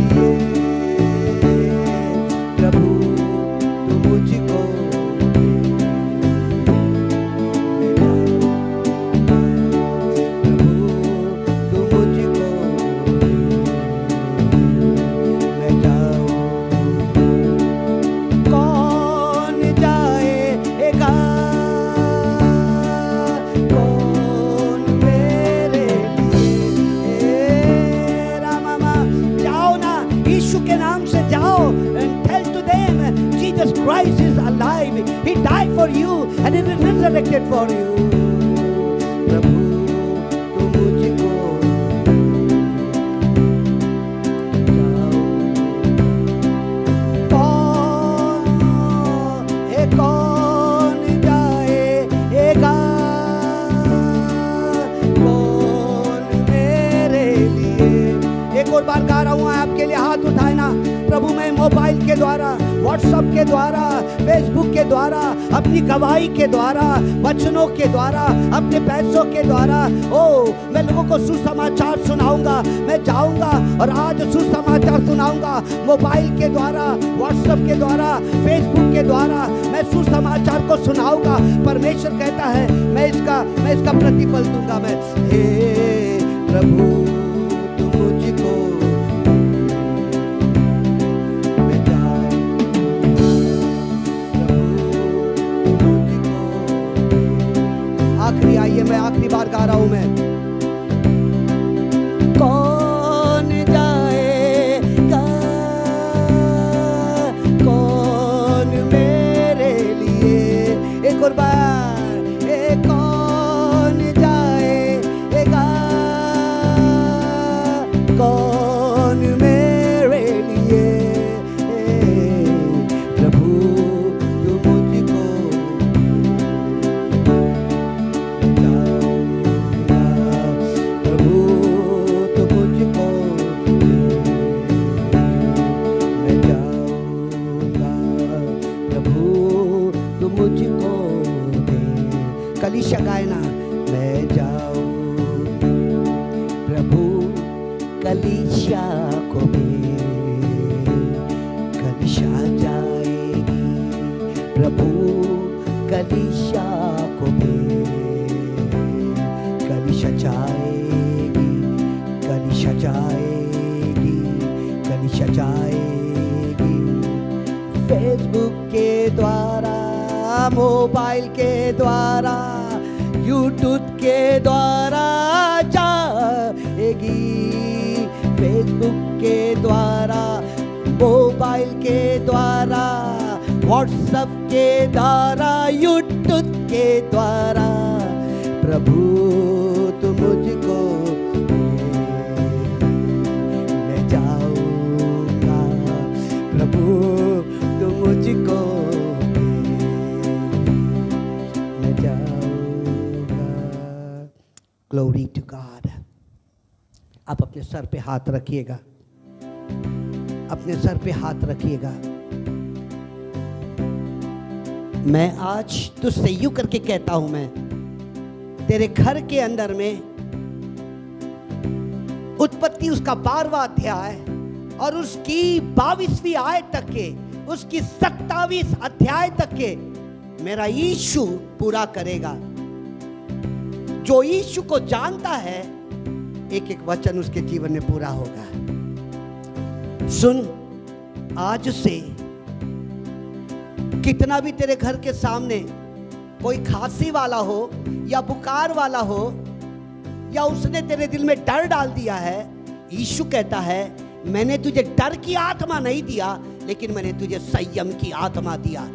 लिए। प्रभु तुम मुझको Christ is alive. He died for you and he is resurrected for you. प्रभु तुम मुझको कौन जाएगा, कौन मेरे लिए। एक और बार गा रहा हूँ आपके लिए, हाथ उठाए ना। प्रभु मैं मोबाइल के द्वारा, व्हाट्सएप के द्वारा, फेसबुक के द्वारा, अपनी गवाही के द्वारा, वचनों के द्वारा, अपने पैसों के द्वारा, मैं लोगों को सुसमाचार सुनाऊंगा। मैं जाऊंगा और आज सुसमाचार सुनाऊंगा मोबाइल के द्वारा, व्हाट्सएप के द्वारा, फेसबुक के द्वारा। मैं सुसमाचार को सुनाऊंगा। परमेश्वर कहता है मैं इसका प्रतिफल दूंगा। मैं हे प्रभु तुम मुझको आखिरी, आइए मैं आखिरी बार गा रहा हूं मैं। कौन जाएगा, कौन मेरे लिए। एक और बार, कौन जाएगा, कौन मेरे लिए। प्रभु तुम मुझको कलीसिया को में कलीसिया जाएगी, प्रभु कलीसिया को में कलीसिया जाएगी, कलीसिया जाएगी, कलीसिया जाएगी। फेसबुक के द्वारा, मोबाइल के द्वारा, यूट्यूब के द्वारा जाएगी, फेसबुक के द्वारा, मोबाइल के द्वारा, व्हाट्सएप के द्वारा, यूट्यूब के द्वारा, प्रभु तू मुझको ले जाऊंगा, प्रभु तू मुझको ले जाऊंगा। Glory to God. आप अपने सर पे हाथ रखिएगा, अपने सर पे हाथ रखिएगा। मैं आज तुझसे यूं करके कहता हूं, मैं तेरे घर के अंदर में उत्पत्ति उसका 12वां अध्याय और उसकी 22वीं आयत तक के, उसकी 27 अध्याय तक के मेरा यीशु पूरा करेगा। जो यीशु को जानता है, एक एक वचन उसके जीवन में पूरा होगा। सुन, आज से कितना भी तेरे घर के सामने कोई खांसी वाला हो या बुखार वाला हो, या उसने तेरे दिल में डर डाल दिया है, यीशु कहता है मैंने तुझे डर की आत्मा नहीं दिया, लेकिन मैंने तुझे संयम की आत्मा दिया।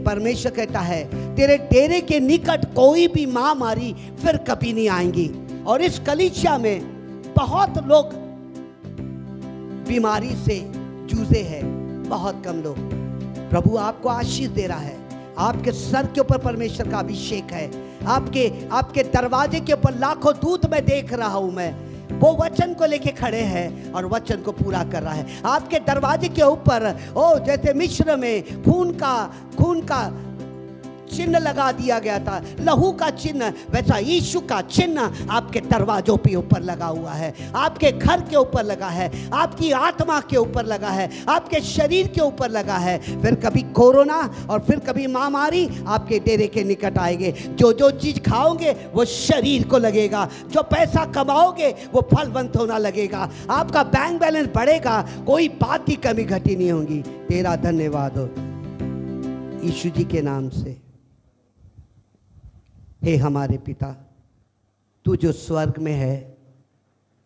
परमेश्वर कहता है तेरे डेरे के निकट कोई भी महामारी फिर कभी नहीं आएंगी। और इस कलीसिया में बहुत लोग बीमारी से जूझे हैं, बहुत कम लोग। प्रभु आपको आशीष दे रहा है, आपके सर के ऊपर परमेश्वर का अभिषेक है, आपके दरवाजे के ऊपर लाखों दूत मैं देख रहा हूं। मैं वो वचन को लेके खड़े हैं और वचन को पूरा कर रहा है। आपके दरवाजे के ऊपर जैसे मिस्र में खून का चिन्ह लगा दिया गया था, लहू का चिन्ह, वैसा यीशु का चिन्ह आपके दरवाजों पे ऊपर लगा हुआ है, आपके घर के ऊपर लगा है, आपकी आत्मा के ऊपर लगा है, आपके शरीर के ऊपर लगा है। फिर कभी कोरोना और फिर कभी महामारी आपके डेरे के निकट आएंगे। जो चीज खाओगे वो शरीर को लगेगा, जो पैसा कमाओगे वो फलवंत होना लगेगा, आपका बैंक बैलेंस बढ़ेगा, कोई बात की कमी घटी नहीं होगी। तेरा धन्यवाद हो यीशु जी के नाम से। हे हमारे पिता, तू जो स्वर्ग में है,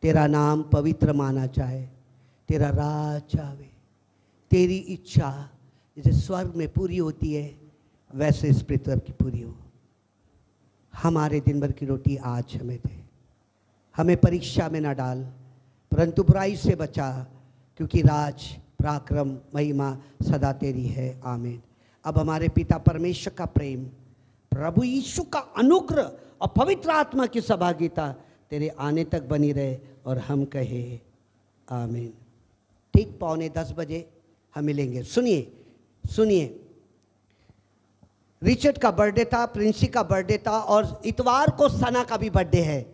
तेरा नाम पवित्र माना जाए, तेरा राज आवे, तेरी इच्छा जैसे स्वर्ग में पूरी होती है वैसे इस पृथ्वी की पूरी हो। हमारे दिन भर की रोटी आज हमें दे, हमें परीक्षा में ना डाल, परंतु बुराई से बचा, क्योंकि राज, पराक्रम, महिमा सदा तेरी है। आमीन। अब हमारे पिता परमेश्वर का प्रेम, प्रभु यीशु का अनुग्रह और पवित्र आत्मा की सहभागिता तेरे आने तक बनी रहे और हम कहे आमीन। ठीक 9:45 बजे हम मिलेंगे। सुनिए, रिचर्ड का बर्थडे था, प्रिंसी का बर्थडे था और इतवार को सना का भी बर्थडे है।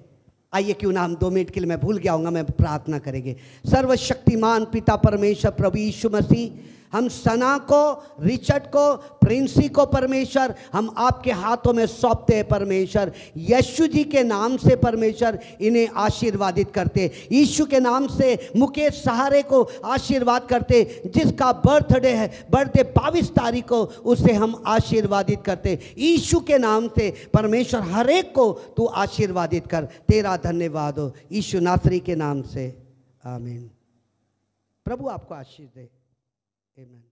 आइए क्यों ना हम 2 मिनट के लिए, मैं भूल गया हूँगा, मैं प्रार्थना करेंगे। सर्वशक्तिमान पिता परमेश्वर प्रभु यीशु मसीह, हम सना को, रिचर्ड को, प्रिंसी को परमेश्वर हम आपके हाथों में सौंपते हैं परमेश्वर। यीशु जी के नाम से परमेश्वर इन्हें आशीर्वादित करते, यीशु के नाम से मुकेश सहारे को आशीर्वाद करते, जिसका बर्थडे है, बर्थडे 22 तारीख को, उसे हम आशीर्वादित करते। यीशु के नाम से परमेश्वर हर एक को तू आशीर्वादित कर। तेरा धन्यवाद हो यीशु नासरी के नाम से। आमीन। प्रभु आपको आशीष दे। Amen.